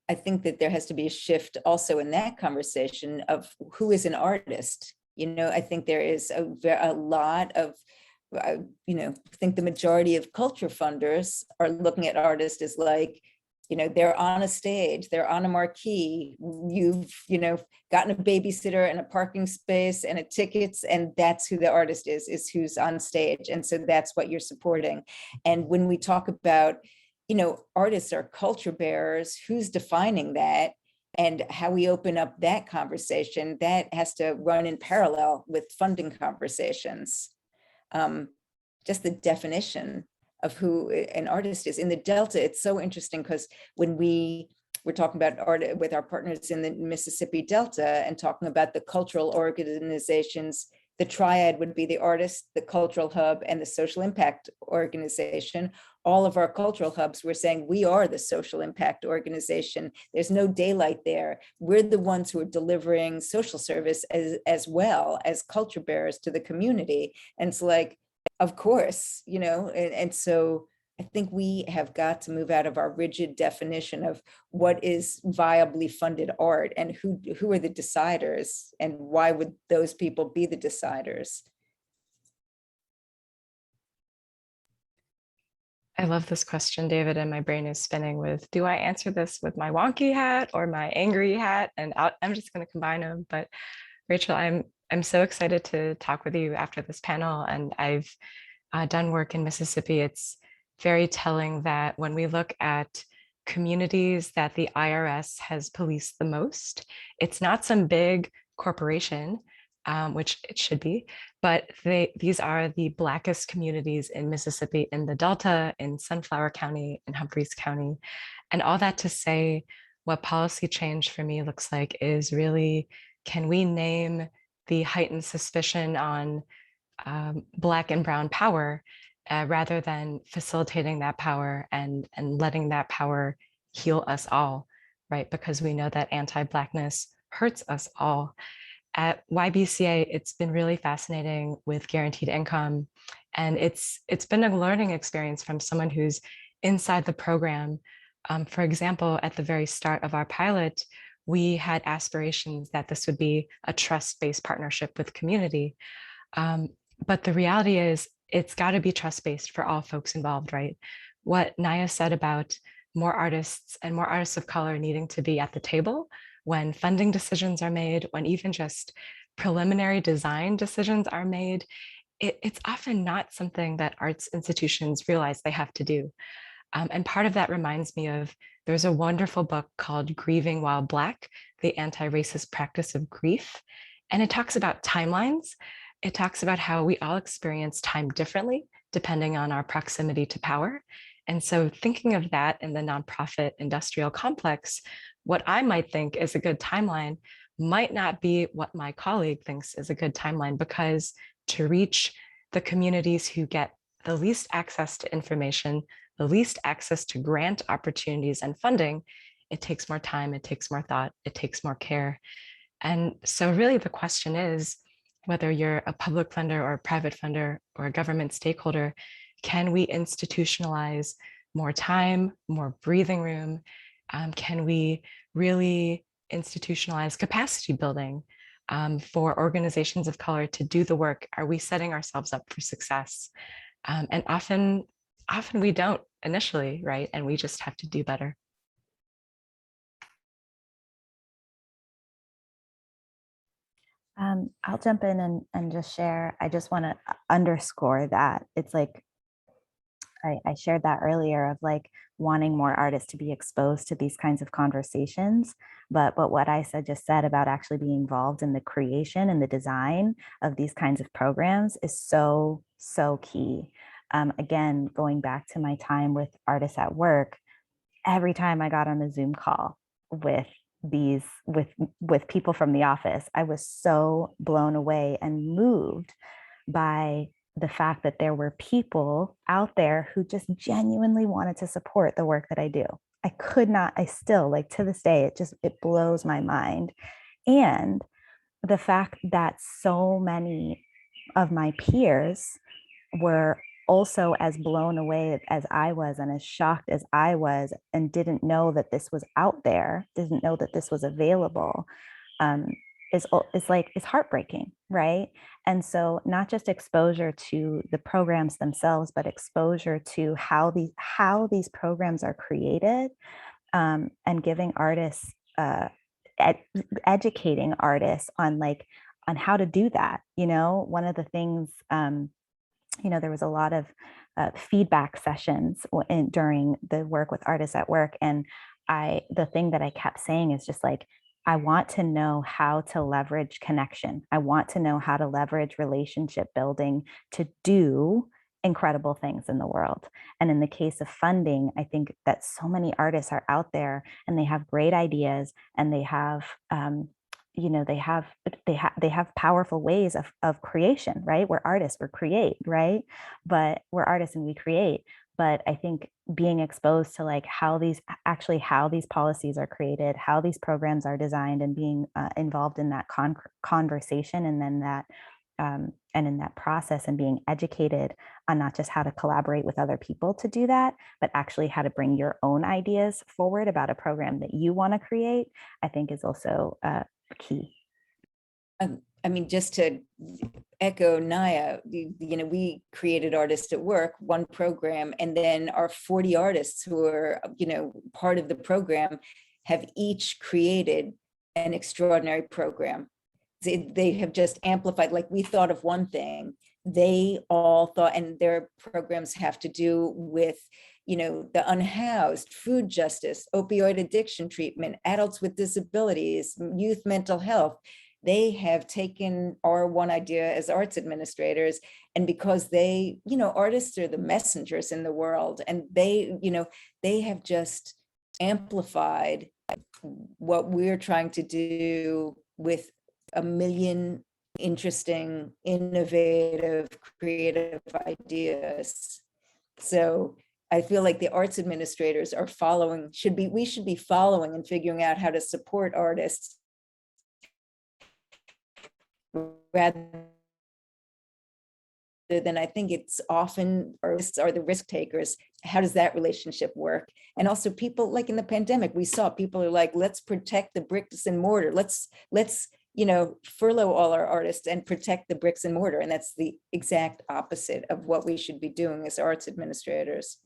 I think that there has to be a shift also in that conversation of who is an artist. I think there is a lot of, I think the majority of culture funders are looking at artists as like, they're on a stage, they're on a marquee, you've, gotten a babysitter and a parking space and a tickets, and that's who the artist is who's on stage. And so that's what you're supporting. And when we talk about, artists are culture bearers, who's defining that? And how we open up that conversation, that has to run in parallel with funding conversations. Just the definition of who an artist is. In the Delta, it's so interesting because when we're talking about art with our partners in the Mississippi Delta and talking about the cultural organizations, the triad would be the artist, the cultural hub, and the social impact organization. All of our cultural hubs, we're saying we are the social impact organization. There's no daylight there. We're the ones who are delivering social service as well as culture bearers to the community. And it's like, of course, you know, and so I think we have got to move out of our rigid definition of what is viably funded art and who are the deciders and why would those people be the deciders. I love this question, David, and my brain is spinning with, do I answer this with my wonky hat or my angry hat? And I'm just going to combine them. But Rachel, I'm so excited to talk with you after this panel. And I've done work in Mississippi. It's very telling that when we look at communities that the IRS has policed the most, it's not some big corporation, which it should be, but these are the Blackest communities in Mississippi, in the Delta, in Sunflower County, in Humphreys County. And all that to say, what policy change for me looks like is really, can we name the heightened suspicion on Black and Brown power rather than facilitating that power and letting that power heal us all, right? Because we know that anti-Blackness hurts us all. At YBCA, it's been really fascinating with guaranteed income. And it's been a learning experience from someone who's inside the program. For example, at the very start of our pilot, we had aspirations that this would be a trust-based partnership with community. But the reality is it's got to be trust-based for all folks involved, right? What Naya said about more artists and more artists of color needing to be at the table when funding decisions are made, when even just preliminary design decisions are made, it's often not something that arts institutions realize they have to do. And part of that reminds me of, there's a wonderful book called Grieving While Black, The Anti-Racist Practice of Grief. And it talks about timelines. It talks about how we all experience time differently, depending on our proximity to power. And so thinking of that in the nonprofit industrial complex, what I might think is a good timeline might not be what my colleague thinks is a good timeline, because to reach the communities who get the least access to information, the least access to grant opportunities and funding, it takes more time, it takes more thought, it takes more care. And so really the question is, whether you're a public funder or a private funder or a government stakeholder, can we institutionalize more time, more breathing room? Can we really institutionalize capacity building for organizations of color to do the work? Are we setting ourselves up for success? And often we don't initially, right? And we just have to do better. I'll jump in and just share. I just want to underscore that it's like, I shared that earlier of like wanting more artists to be exposed to these kinds of conversations. But what Aisa just said about actually being involved in the creation and the design of these kinds of programs is so, so key. Again, going back to my time with Artists at Work, every time I got on a Zoom call with people from the office, I was so blown away and moved by the fact that there were people out there who just genuinely wanted to support the work that I do. I still, like to this day, it blows my mind. And the fact that so many of my peers were also as blown away as I was and as shocked as I was, and didn't know that this was out there, didn't know that this was available, it's heartbreaking, right? And so not just exposure to the programs themselves, but exposure to how these programs are created, and giving artists, educating artists on how to do that. You know, one of the things, there was a lot of feedback sessions during the work with artists at work. And the thing that I kept saying is just like, I want to know how to leverage connection. I want to know how to leverage relationship building to do incredible things in the world. And in the case of funding, I think that so many artists are out there and they have great ideas, and they have they have powerful ways of creation, right? We're artists, we create, right? But we're artists and we create. But I think being exposed to like how these policies are created, how these programs are designed, and being involved in that conversation, and then that and in that process, and being educated on not just how to collaborate with other people to do that, but actually how to bring your own ideas forward about a program that you want to create, I think is also key. I mean, just to echo Naya, we created Artists at Work, one program, and then our 40 artists who are, part of the program have each created an extraordinary program. They have just amplified, like we thought of one thing, they all thought, and their programs have to do with, the unhoused, food justice, opioid addiction treatment, adults with disabilities, youth mental health. They have taken our one idea as arts administrators, and because they, artists are the messengers in the world, and they have just amplified what we're trying to do with a million interesting, innovative, creative ideas. So I feel like the arts administrators are we should be following and figuring out how to support artists rather than, I think it's often artists are the risk takers. How does that relationship work? And also people, like in the pandemic, we saw people are like, let's protect the bricks and mortar. Let's furlough all our artists and protect the bricks and mortar. And that's the exact opposite of what we should be doing as arts administrators.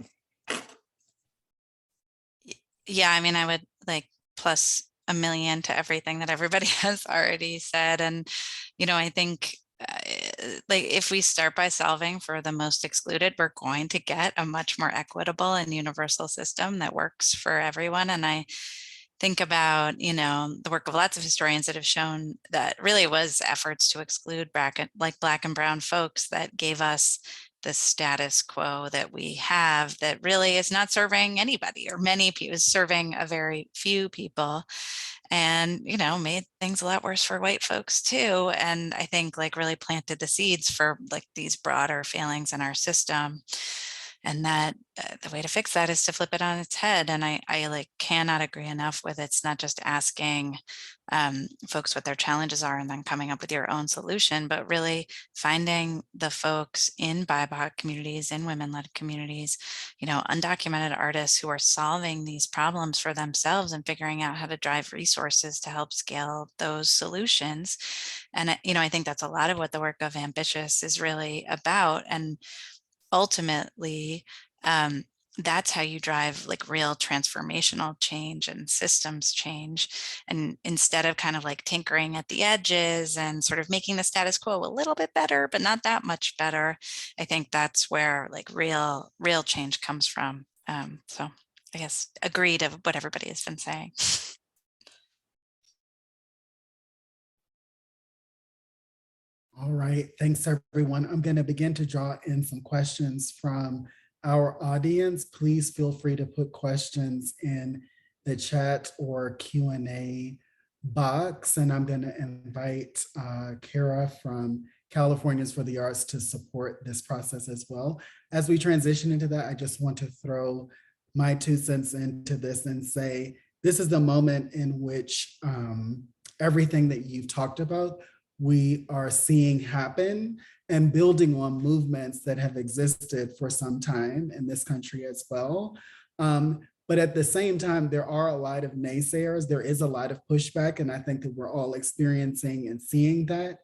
Yeah, I mean, I would like plus a million to everything that everybody has already said. And, I think like if we start by solving for the most excluded, we're going to get a much more equitable and universal system that works for everyone. And I think about, the work of lots of historians that have shown that really was efforts to exclude Black and brown folks that gave us the status quo that we have, that really is not serving anybody or many people, is serving a very few people, and made things a lot worse for white folks too. And I think like really planted the seeds for like these broader failings in our system. And that the way to fix that is to flip it on its head. And I like cannot agree enough with it's not just asking folks what their challenges are and then coming up with your own solution, but really finding the folks in BIPOC communities, in women-led communities, undocumented artists who are solving these problems for themselves and figuring out how to drive resources to help scale those solutions. And I think that's a lot of what the work of Ambitious is really about. And ultimately, that's how you drive like real transformational change and systems change. And instead of kind of like tinkering at the edges and sort of making the status quo a little bit better, but not that much better, I think that's where like real change comes from. So I guess agree to what everybody has been saying. All right, thanks everyone. I'm going to begin to draw in some questions from our audience. Please feel free to put questions in the chat or Q&A box. And I'm going to invite Kara from Californians for the Arts to support this process as well. As we transition into that, I just want to throw my 2 cents into this and say, this is the moment in which everything that you've talked about, we are seeing happen and building on movements that have existed for some time in this country as well. But at the same time, there are a lot of naysayers. There is a lot of pushback, and I think that we're all experiencing and seeing that.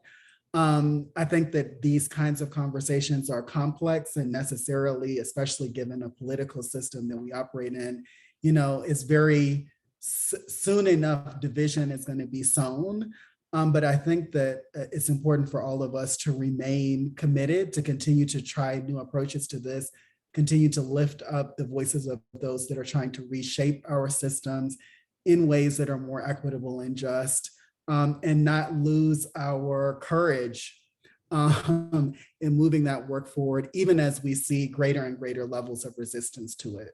I think that these kinds of conversations are complex and necessarily, especially given a political system that we operate in, it's very soon enough division is going to be sown. But I think that it's important for all of us to remain committed, to continue to try new approaches to this, continue to lift up the voices of those that are trying to reshape our systems in ways that are more equitable and just, and not lose our courage in moving that work forward, even as we see greater and greater levels of resistance to it.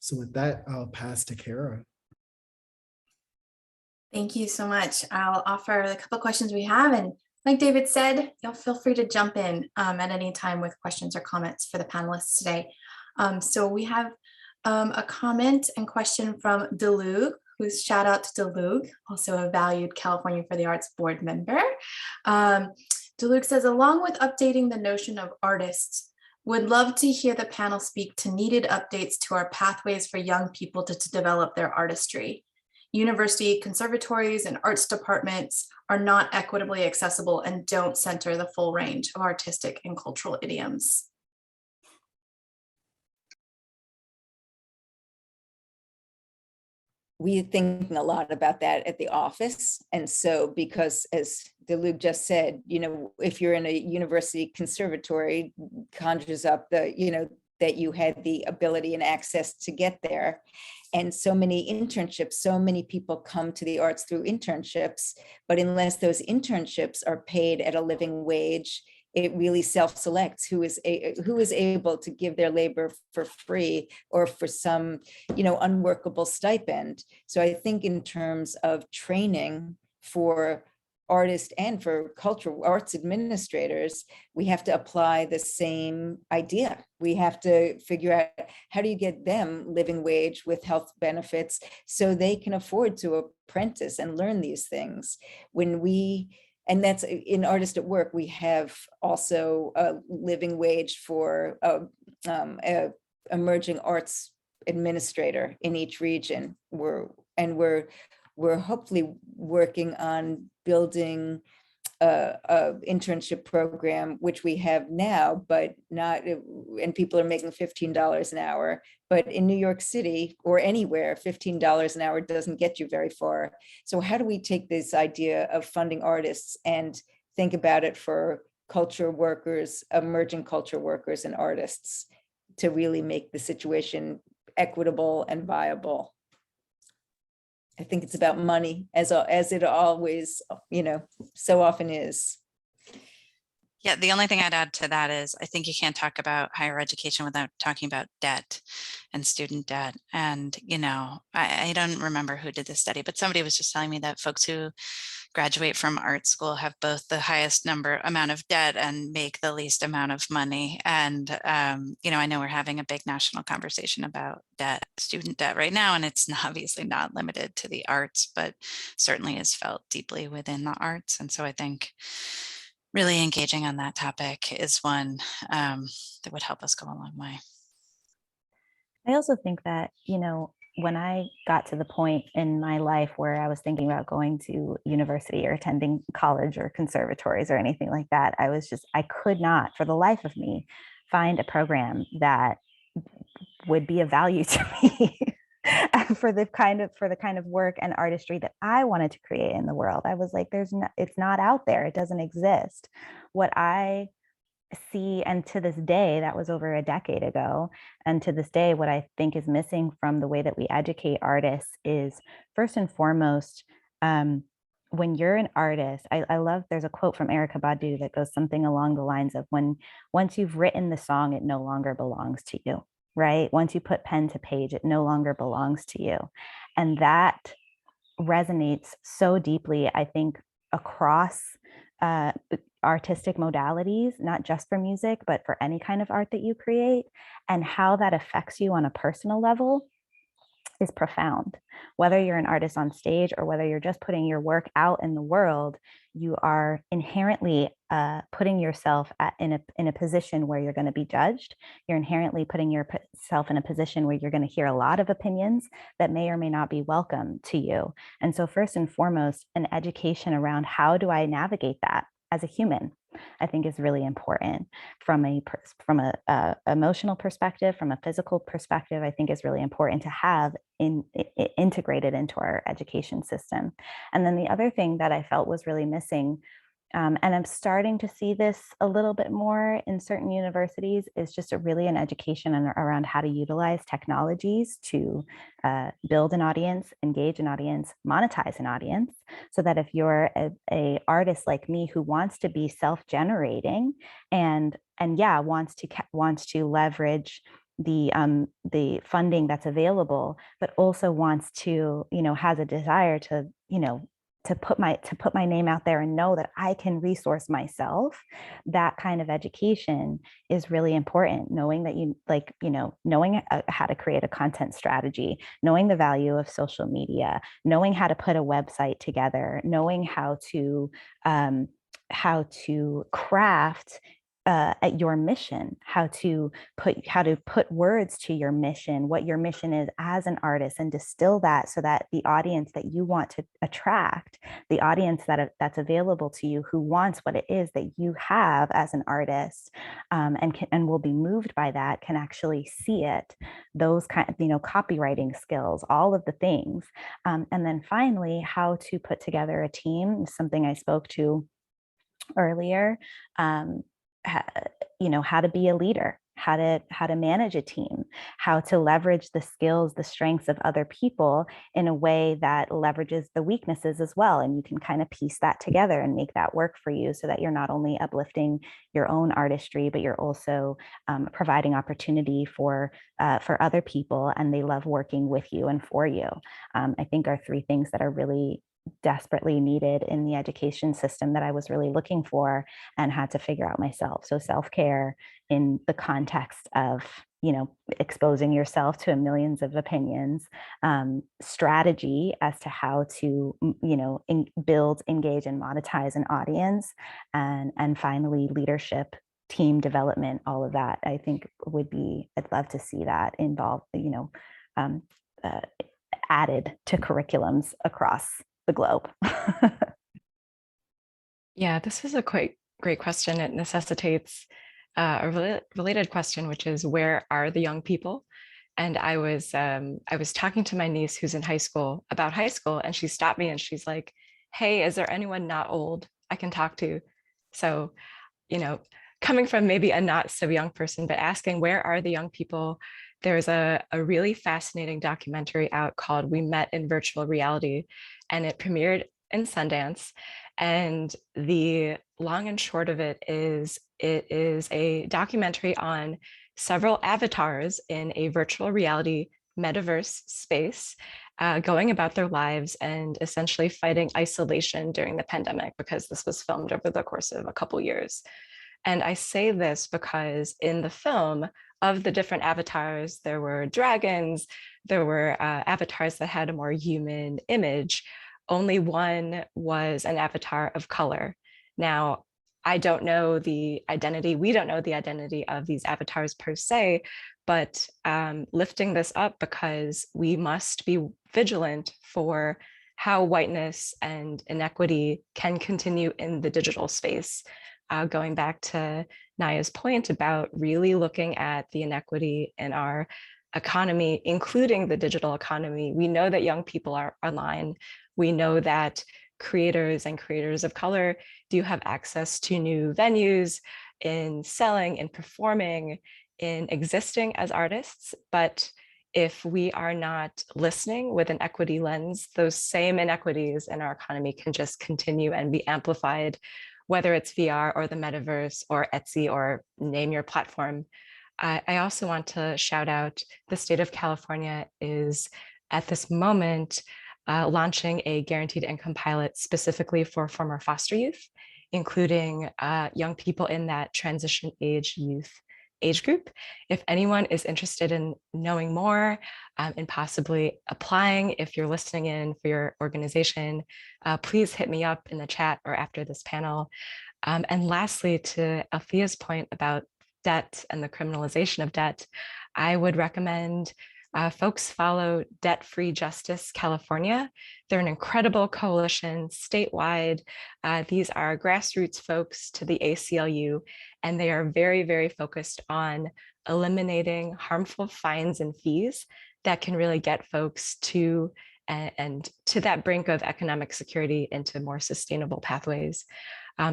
So with that, I'll pass to Kara. Thank you so much. I'll offer a couple questions we have, and like David said, you'll feel free to jump in at any time with questions or comments for the panelists today. So we have a comment and question from Delug, who's shout out to Delug, also a valued California for the Arts board member. Delug says, along with updating the notion of artists, would love to hear the panel speak to needed updates to our pathways for young people to develop their artistry. University conservatories and arts departments are not equitably accessible and don't center the full range of artistic and cultural idioms. We're thinking a lot about that at the office. And so, because as Delug just said, you know, if you're in a university conservatory, conjures up the, you know, that you had the ability and access to get there. And so many internships, so many people come to the arts through internships, but unless those internships are paid at a living wage, it really self-selects who is able to give their labor for free or for some, you know, unworkable stipend. So I think in terms of training for artists and for cultural arts administrators, we have to apply the same idea. We have to figure out, how do you get them living wage with health benefits so they can afford to apprentice and learn these things? And that's in Artist at Work, we have also a living wage for a emerging arts administrator in each region. We're hopefully working on building a internship program, which we have now, but not, and people are making $15 an hour. But in New York City or anywhere, $15 an hour doesn't get you very far. So how do we take this idea of funding artists and think about it for culture workers, emerging culture workers and artists, to really make the situation equitable and viable? I think it's about money, as it always, you know, so often is. Yeah, the only thing I'd add to that is I think you can't talk about higher education without talking about debt and student debt. And, you know, I don't remember who did this study, but somebody was just telling me that folks who graduate from art school have both the highest amount of debt and make the least amount of money. And, you know, I know we're having a big national conversation about debt, student debt right now, and it's obviously not limited to the arts, but certainly is felt deeply within the arts. And so I think really engaging on that topic is one that would help us go a long way. I also think that, you know, when I got to the point in my life where I was thinking about going to university or attending college or conservatories or anything like that, I could not, for the life of me, find a program that would be of value to me for the kind of work and artistry that I wanted to create in the world. I was like, it's not out there. It doesn't exist. What I see, and to this day, that was over a decade ago, and to this day, what I think is missing from the way that we educate artists is, first and foremost, when you're an artist, I love, there's a quote from Erykah Badu that goes something along the lines of, once you've written the song, it no longer belongs to you, right? Once you put pen to page, it no longer belongs to you. And that resonates so deeply, I think, across artistic modalities, not just for music, but for any kind of art that you create, and how that affects you on a personal level is profound. Whether you're an artist on stage or whether you're just putting your work out in the world, you are inherently putting yourself in a position where you're going to be judged. You're inherently putting yourself in a position where you're going to hear a lot of opinions that may or may not be welcome to you. And so first and foremost, an education around how do I navigate that as a human, I think is really important. From a emotional perspective, from a physical perspective, I think is really important to have integrated into our education system. And then the other thing that I felt was really missing And I'm starting to see this a little bit more in certain universities, is just really an education around how to utilize technologies to build an audience, engage an audience, monetize an audience, so that if you're a artist like me who wants to be self-generating and yeah, wants to leverage the funding that's available, but also wants to, has a desire to, to put my name out there and know that I can resource myself, that kind of education is really important. Knowing that knowing how to create a content strategy, knowing the value of social media, knowing how to put a website together, knowing how to craft at your mission, how to put words to your mission, what your mission is as an artist, and distill that so that the audience that you want to attract, the audience that's available to you, who wants what it is that you have as an artist, and will be moved by that, can actually see it. Those copywriting skills, all of the things, and then finally, how to put together a team, something I spoke to earlier. How to be a leader, how to manage a team, how to leverage the skills, the strengths of other people in a way that leverages the weaknesses as well. And you can kind of piece that together and make that work for you, so that you're not only uplifting your own artistry, but you're also providing opportunity for other people, and they love working with you and for you. I think are three things that are really desperately needed in the education system that I was really looking for and had to figure out myself. So self-care in the context of, exposing yourself to millions of opinions, strategy as to how to, build, engage, and monetize an audience, and finally leadership, team development, all of that, I think I'd love to see that involved, added to curriculums across the globe. Yeah, this is a quite great question. It necessitates a related question, which is, where are the young people? And I was talking to my niece who's in high school about high school, and she stopped me and she's like, "Hey, is there anyone not old I can talk to?" So, coming from maybe a not so young person, but asking, where are the young people? There's a really fascinating documentary out called We Met in Virtual Reality, and it premiered in Sundance. And the long and short of it is a documentary on several avatars in a virtual reality metaverse space, going about their lives and essentially fighting isolation during the pandemic, because this was filmed over the course of a couple years. And I say this because in the film, of the different avatars, there were dragons, there were avatars that had a more human image. Only one was an avatar of color. Now, I don't know the identity, we don't know the identity of these avatars per se, but lifting this up because we must be vigilant for how whiteness and inequity can continue in the digital space. Going back to Naya's point about really looking at the inequity in our economy, including the digital economy. We know that young people are online. We know that creators and creators of color do have access to new venues in selling, in performing, in existing as artists. But if we are not listening with an equity lens, those same inequities in our economy can just continue and be amplified, whether it's VR or the metaverse or Etsy or name your platform. I also want to shout out the state of California is at this moment launching a guaranteed income pilot specifically for former foster youth, including young people in that transition age group. If anyone is interested in knowing more and possibly applying, if you're listening in for your organization, please hit me up in the chat or after this panel. And lastly, to Althea's point about debt and the criminalization of debt, I would recommend folks follow Debt Free Justice California. They're an incredible coalition statewide. These are grassroots folks to the ACLU, and they are very, very focused on eliminating harmful fines and fees that can really get folks to and to that brink of economic security into more sustainable pathways.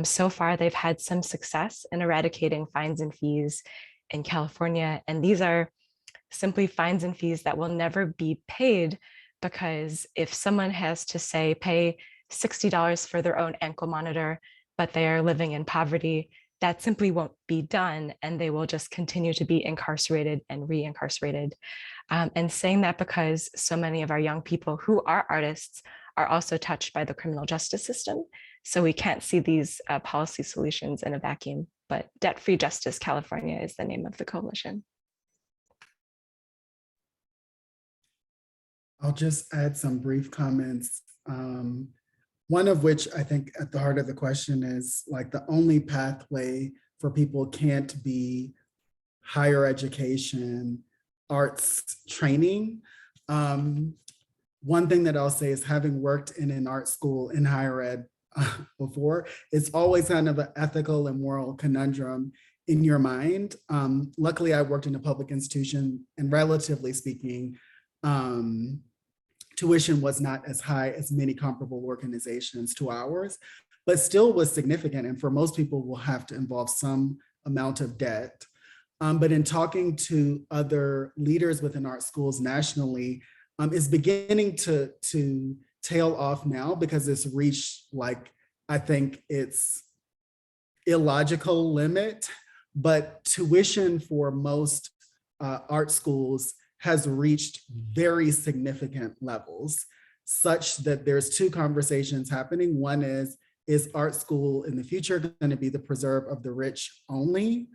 So far, they've had some success in eradicating fines and fees in California. And these are simply fines and fees that will never be paid, because if someone has to say pay $60 for their own ankle monitor, but they are living in poverty, that simply won't be done, and they will just continue to be incarcerated and re-incarcerated. And saying that because so many of our young people who are artists are also touched by the criminal justice system. So we can't see these policy solutions in a vacuum, but Debt-Free Justice California is the name of the coalition. I'll just add some brief comments. One of which I think at the heart of the question is like the only pathway for people can't be higher education, arts training. One thing that I'll say is, having worked in an art school in higher ed before, it's always kind of an ethical and moral conundrum in your mind. Luckily, I worked in a public institution, and relatively speaking, tuition was not as high as many comparable organizations to ours, but still was significant. And for most people will have to involve some amount of debt. But in talking to other leaders within art schools nationally, it's beginning to tail off now, because it's reached, like, I think its illogical limit. But tuition for most art schools has reached very significant levels, such that there's two conversations happening. One is art school in the future going to be the preserve of the rich only,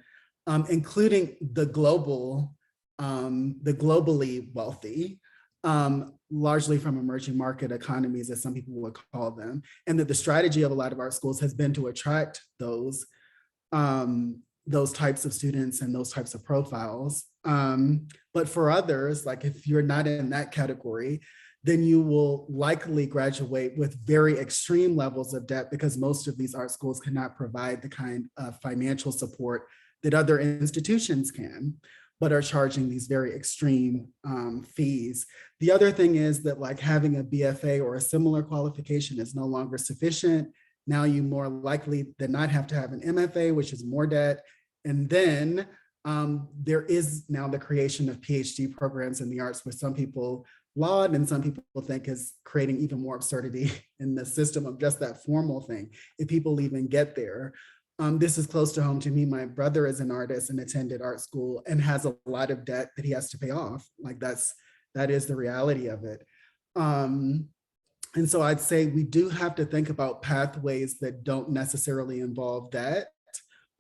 including the globally wealthy, largely from emerging market economies, as some people would call them, and that the strategy of a lot of art schools has been to attract those types of students and those types of profiles. But for others, like if you're not in that category, then you will likely graduate with very extreme levels of debt, because most of these art schools cannot provide the kind of financial support that other institutions can, but are charging these very extreme fees. The other thing is that, like, having a BFA or a similar qualification is no longer sufficient. Now you more likely than not have to have an MFA, which is more debt. And then there is now the creation of PhD programs in the arts, which some people laud and some people think is creating even more absurdity in the system of just that formal thing, if people even get there. This is close to home to me. My brother is an artist and attended art school and has a lot of debt that he has to pay off. Like that is the reality of it. And so I'd say we do have to think about pathways that don't necessarily involve debt.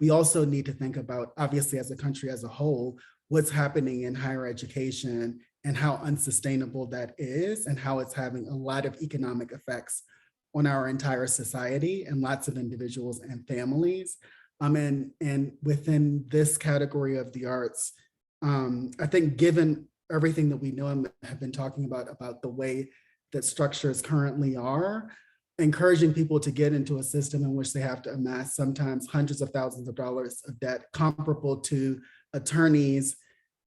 We also need to think about, obviously, as a country as a whole, what's happening in higher education and how unsustainable that is, and how it's having a lot of economic effects on our entire society and lots of individuals and families. And within this category of the arts, I think given everything that we know and have been talking about the way that structures currently are, encouraging people to get into a system in which they have to amass sometimes hundreds of thousands of dollars of debt, comparable to attorneys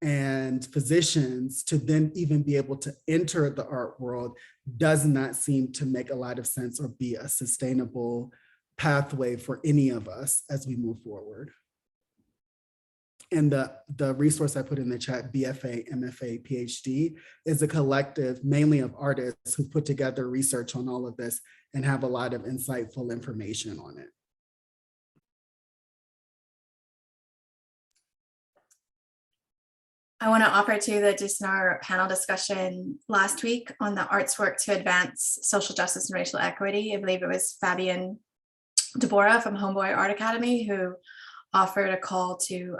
and physicians, to then even be able to enter the art world, does not seem to make a lot of sense or be a sustainable pathway for any of us as we move forward. And the resource I put in the chat, BFA, MFA, PhD, is a collective mainly of artists who put together research on all of this and have a lot of insightful information on it. I want to offer too that just in our panel discussion last week on the arts work to advance social justice and racial equity, I believe it was Fabian Deborah from Homeboy Art Academy who offered a call to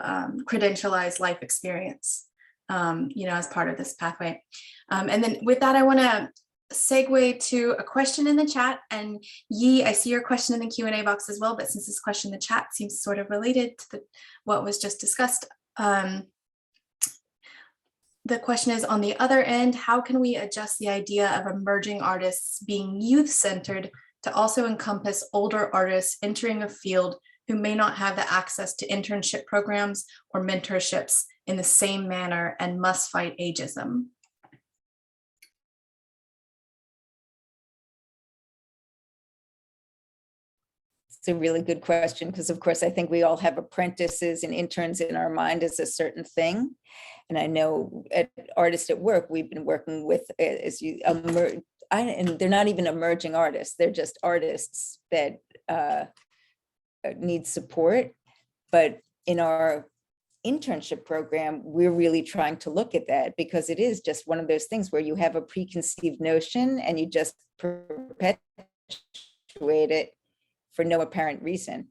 credentialize life experience, as part of this pathway. And then with that, I want to segue to a question in the chat. And Yi, I see your question in the Q&A box as well, but since this question in the chat seems sort of related to what was just discussed, the question is, on the other end, how can we adjust the idea of emerging artists being youth-centered to also encompass older artists entering a field who may not have the access to internship programs or mentorships in the same manner and must fight ageism? It's a really good question because, of course, I think we all have apprentices and interns in our mind as a certain thing. And I know at Artists at Work, we've been working with, and they're not even emerging artists. They're just artists that need support. But in our internship program, we're really trying to look at that because it is just one of those things where you have a preconceived notion and you just perpetuate it for no apparent reason.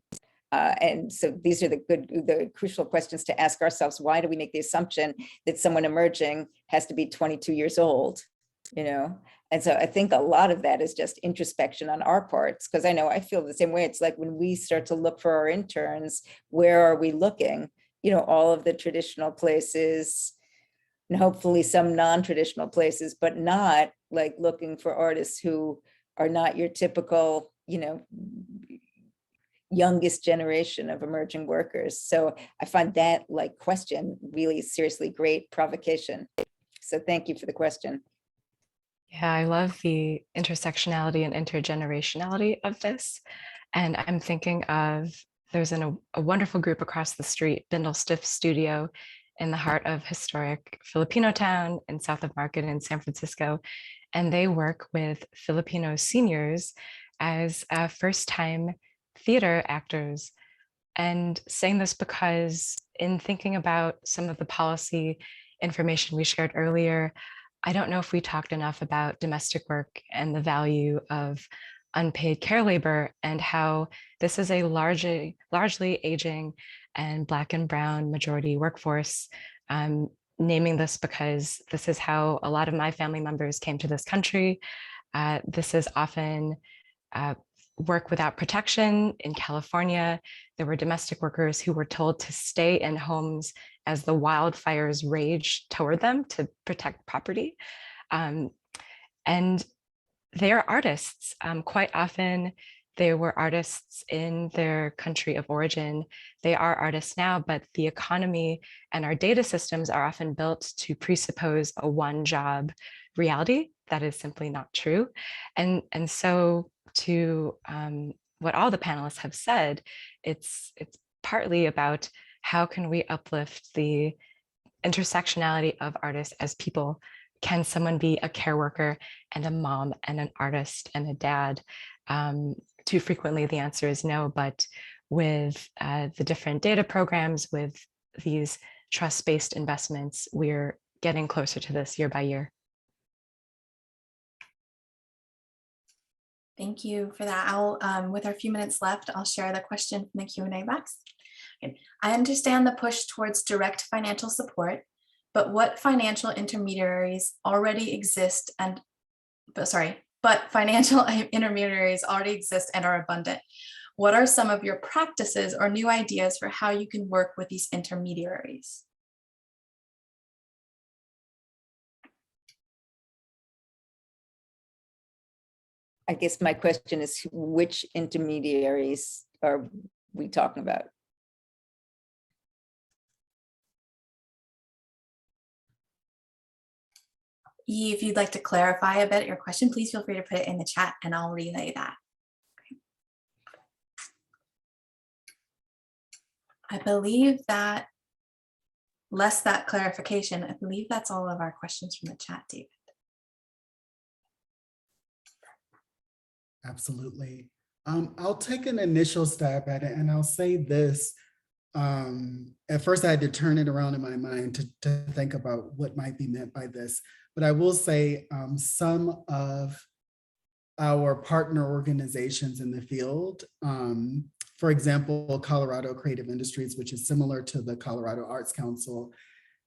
And so these are the crucial questions to ask ourselves. Why do we make the assumption that someone emerging has to be 22 years old, you know? And so I think a lot of that is just introspection on our parts, because I know I feel the same way. It's like when we start to look for our interns, where are we looking? You know, all of the traditional places, and hopefully some non-traditional places, but not like looking for artists who are not your typical, you know, youngest generation of emerging workers. So I find that like question really seriously great provocation. So thank you for the question. Yeah, I love the intersectionality and intergenerationality of this. And I'm thinking of, there's a wonderful group across the street, Bindle Stiff Studio, in the heart of historic Filipino town in South of Market in San Francisco. And they work with Filipino seniors as first-time theater actors. And saying this because in thinking about some of the policy information we shared earlier, I don't know if we talked enough about domestic work and the value of unpaid care labor and how this is a largely aging and Black and Brown majority workforce. Naming this because this is how a lot of my family members came to this country. This is often work without protection. In California, there were domestic workers who were told to stay in homes as the wildfires raged toward them to protect property. And they are artists. Quite often, they were artists in their country of origin. They are artists now, but the economy and our data systems are often built to presuppose a one-job reality that is simply not true. And so to what all the panelists have said, it's partly about how can we uplift the intersectionality of artists as people. Can someone be a care worker and a mom and an artist and a dad? Too frequently, the answer is no, but with the different data programs, with these trust-based investments, we're getting closer to this year by year. Thank you for that. I'll, with our few minutes left, I'll share the question from the Q&A box. Okay. I understand the push towards direct financial support, but what financial intermediaries already exist but financial intermediaries already exist and are abundant. What are some of your practices or new ideas for how you can work with these intermediaries? I guess my question is, which intermediaries are we talking about? If you'd like to clarify a bit your question, please feel free to put it in the chat and I'll relay that. Okay. I believe that, less that clarification, I believe that's all of our questions from the chat, David. Absolutely. I'll take an initial stab at it and I'll say this. At first I had to turn it around in my mind to think about what might be meant by this. But I will say some of our partner organizations in the field, for example, Colorado Creative Industries, which is similar to the Colorado Arts Council,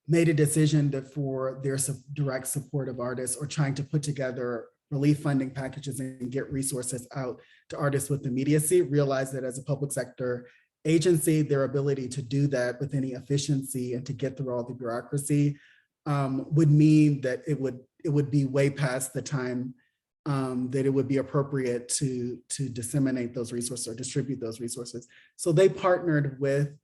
made a decision that for their direct support of artists or trying to put together relief funding packages and get resources out to artists with immediacy, realize that as a public sector agency, their ability to do that with any efficiency and to get through all the bureaucracy would mean that it would be way past the time that it would be appropriate to disseminate those resources or distribute those resources. So they partnered with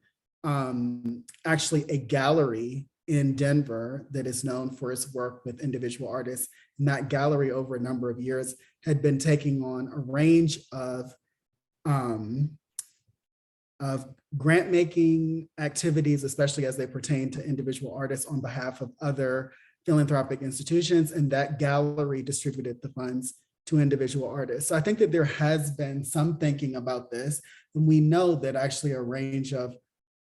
actually a gallery in Denver that is known for its work with individual artists. And that gallery over a number of years had been taking on a range of of grant making activities, especially as they pertain to individual artists on behalf of other philanthropic institutions, and that gallery distributed the funds to individual artists. So I think that there has been some thinking about this, and we know that actually a range of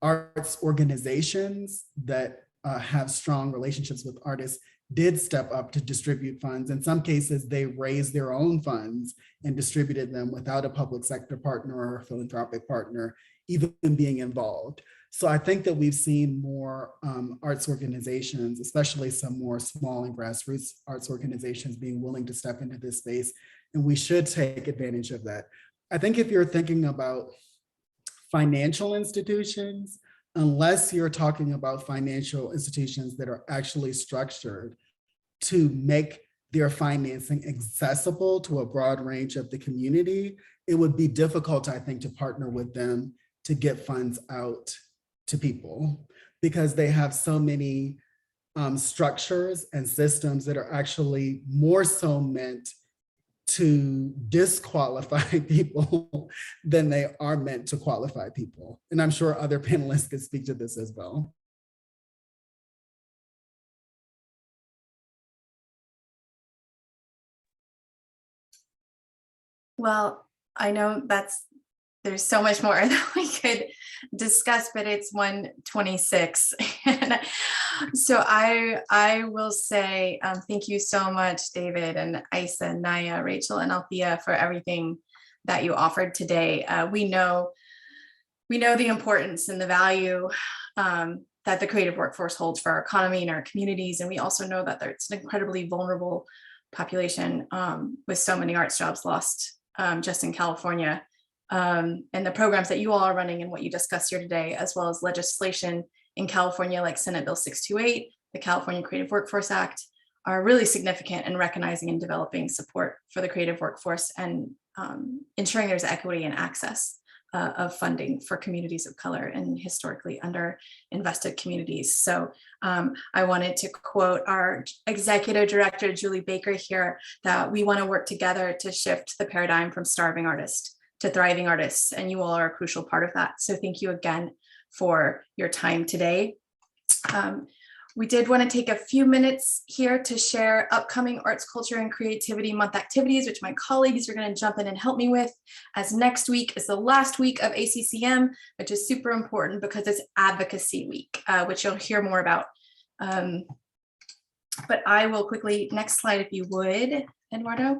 arts organizations that have strong relationships with artists did step up to distribute funds. In some cases, they raised their own funds and distributed them without a public sector partner or a philanthropic partner even being involved. So I think that we've seen more arts organizations, especially some more small and grassroots arts organizations, being willing to step into this space, and we should take advantage of that. I think if you're thinking about financial institutions, unless you're talking about financial institutions that are actually structured to make their financing accessible to a broad range of the community, it would be difficult, I think, to partner with them to get funds out to people, because they have so many structures and systems that are actually more so meant to disqualify people than they are meant to qualify people. And I'm sure other panelists could speak to this as well. Well, I know there's so much more that we could discuss, but it's 1:26. And so I will say thank you so much, David and Aisa, Naya, Rachel, and Althea for everything that you offered today. We know the importance and the value that the creative workforce holds for our economy and our communities. And we also know that it's an incredibly vulnerable population with so many arts jobs lost just in California. And the programs that you all are running and what you discussed here today, as well as legislation in California like Senate Bill 628, the California Creative Workforce Act, are really significant in recognizing and developing support for the creative workforce and ensuring there's equity and access of funding for communities of color and historically underinvested communities. So I wanted to quote our executive director, Julie Baker, here, that we want to work together to shift the paradigm from starving artists to thriving artists, and you all are a crucial part of that. So thank you again for your time today. We did want to take a few minutes here to share upcoming Arts, Culture, and Creativity Month activities, which my colleagues are going to jump in and help me with, as next week is the last week of ACCM, which is super important because it's Advocacy Week, which you'll hear more about. But I will quickly, next slide if you would, Eduardo.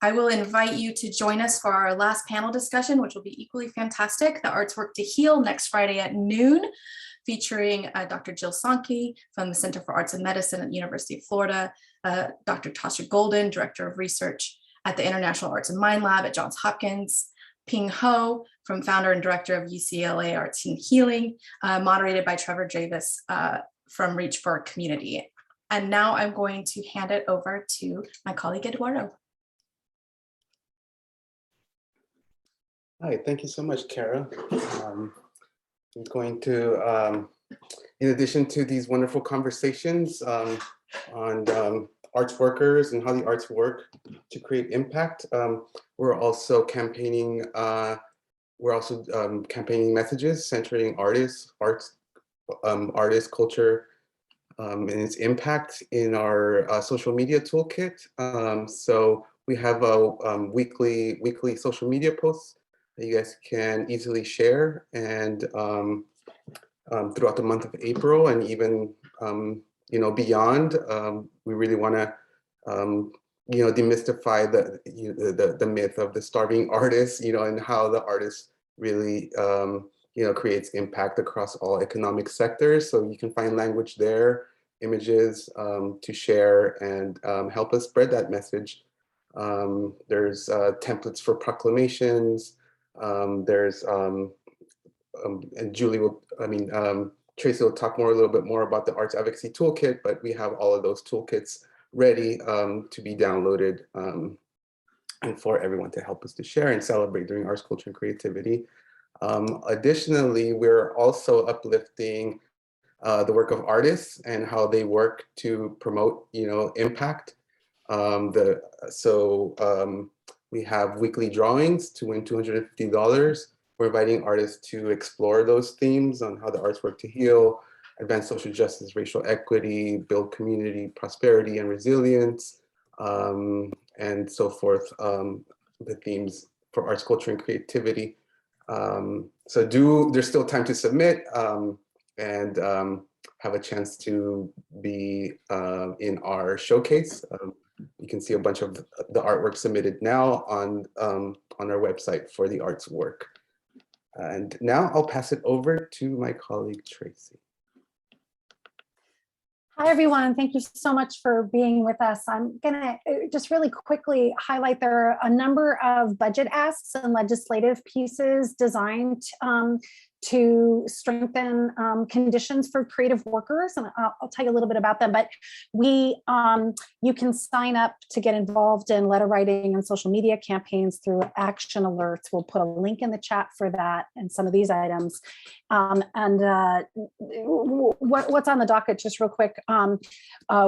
I will invite you to join us for our last panel discussion, which will be equally fantastic, The Arts Work to Heal, next Friday at noon, featuring Dr. Jill Sankey from the Center for Arts and Medicine at the University of Florida, Dr. Tasha Golden, Director of Research at the International Arts and Mind Lab at Johns Hopkins, Ping Ho, from founder and director of UCLA Arts and Healing, moderated by Trevor Javis from Reach for Community. And now I'm going to hand it over to my colleague, Eduardo. Hi, thank you so much, Kara. I'm going to, in addition to these wonderful conversations on arts workers and how the arts work to create impact, we're also campaigning messages centering artists, culture, and its impact in our social media toolkit. So we have a weekly social media posts that you guys can easily share, and throughout the month of April and even beyond, we really want to demystify the myth of the starving artist, and how the artist really creates impact across all economic sectors. So you can find language there, images to share and help us spread that message. There's templates for proclamations. There's and Julie will, Tracy will talk a little bit more about the Arts Advocacy Toolkit, but we have all of those toolkits ready to be downloaded and for everyone to help us to share and celebrate during arts, culture, and creativity. Additionally, we're also uplifting the work of artists and how they work to promote, impact. We have weekly drawings to win $250 We're inviting artists to explore those themes on how the arts work to heal, advance social justice, racial equity, build community prosperity and resilience, and so forth, the themes for arts, culture, and creativity. There's still time to submit and have a chance to be in our showcase. You can see a bunch of the artwork submitted now on our website for the arts work. And now I'll pass it over to my colleague, Tracy. Hi, everyone. Thank you so much for being with us. I'm going to just really quickly highlight there are a number of budget asks and legislative pieces designed to strengthen conditions for creative workers. And I'll tell you a little bit about them, but you can sign up to get involved in letter writing and social media campaigns through action alerts. We'll put a link in the chat for that and some of these items. What's on the docket, just real quick, we're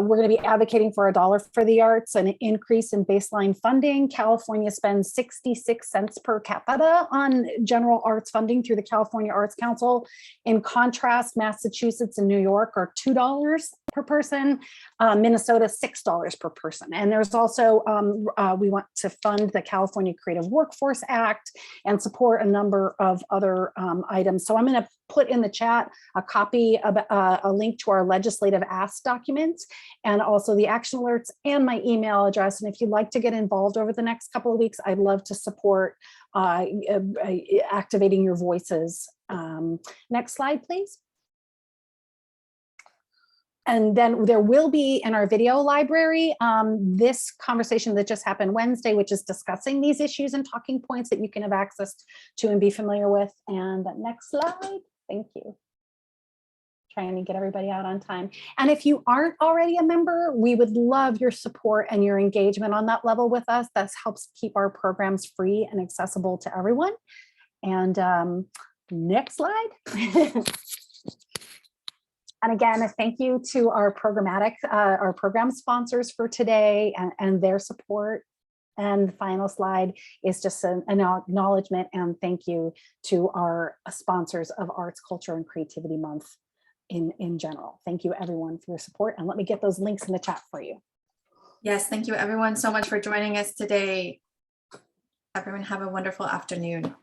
going to be advocating for $1 for the arts, an increase in baseline funding. California spends 66 cents per capita on general arts funding through the California Arts Council. In contrast, Massachusetts and New York are $2 per person, Minnesota $6 per person. And there's also, we want to fund the California Creative Workforce Act and support a number of other items. So I'm going to put in the chat a copy of a link to our legislative ask documents and also the action alerts and my email address. And if you'd like to get involved over the next couple of weeks, I'd love to support activating your voices. Next slide, please. And then there will be in our video library, this conversation that just happened Wednesday, which is discussing these issues and talking points that you can have access to and be familiar with. And next slide, thank you. Trying to get everybody out on time. And if you aren't already a member, we would love your support and your engagement on that level with us. That helps keep our programs free and accessible to everyone. And next slide. And again, thank you to our program sponsors for today and their support. And the final slide is just an acknowledgement and thank you to our sponsors of Arts, Culture, and Creativity Month in general. Thank you everyone for your support. And let me get those links in the chat for you. Yes, thank you everyone so much for joining us today. Everyone have a wonderful afternoon.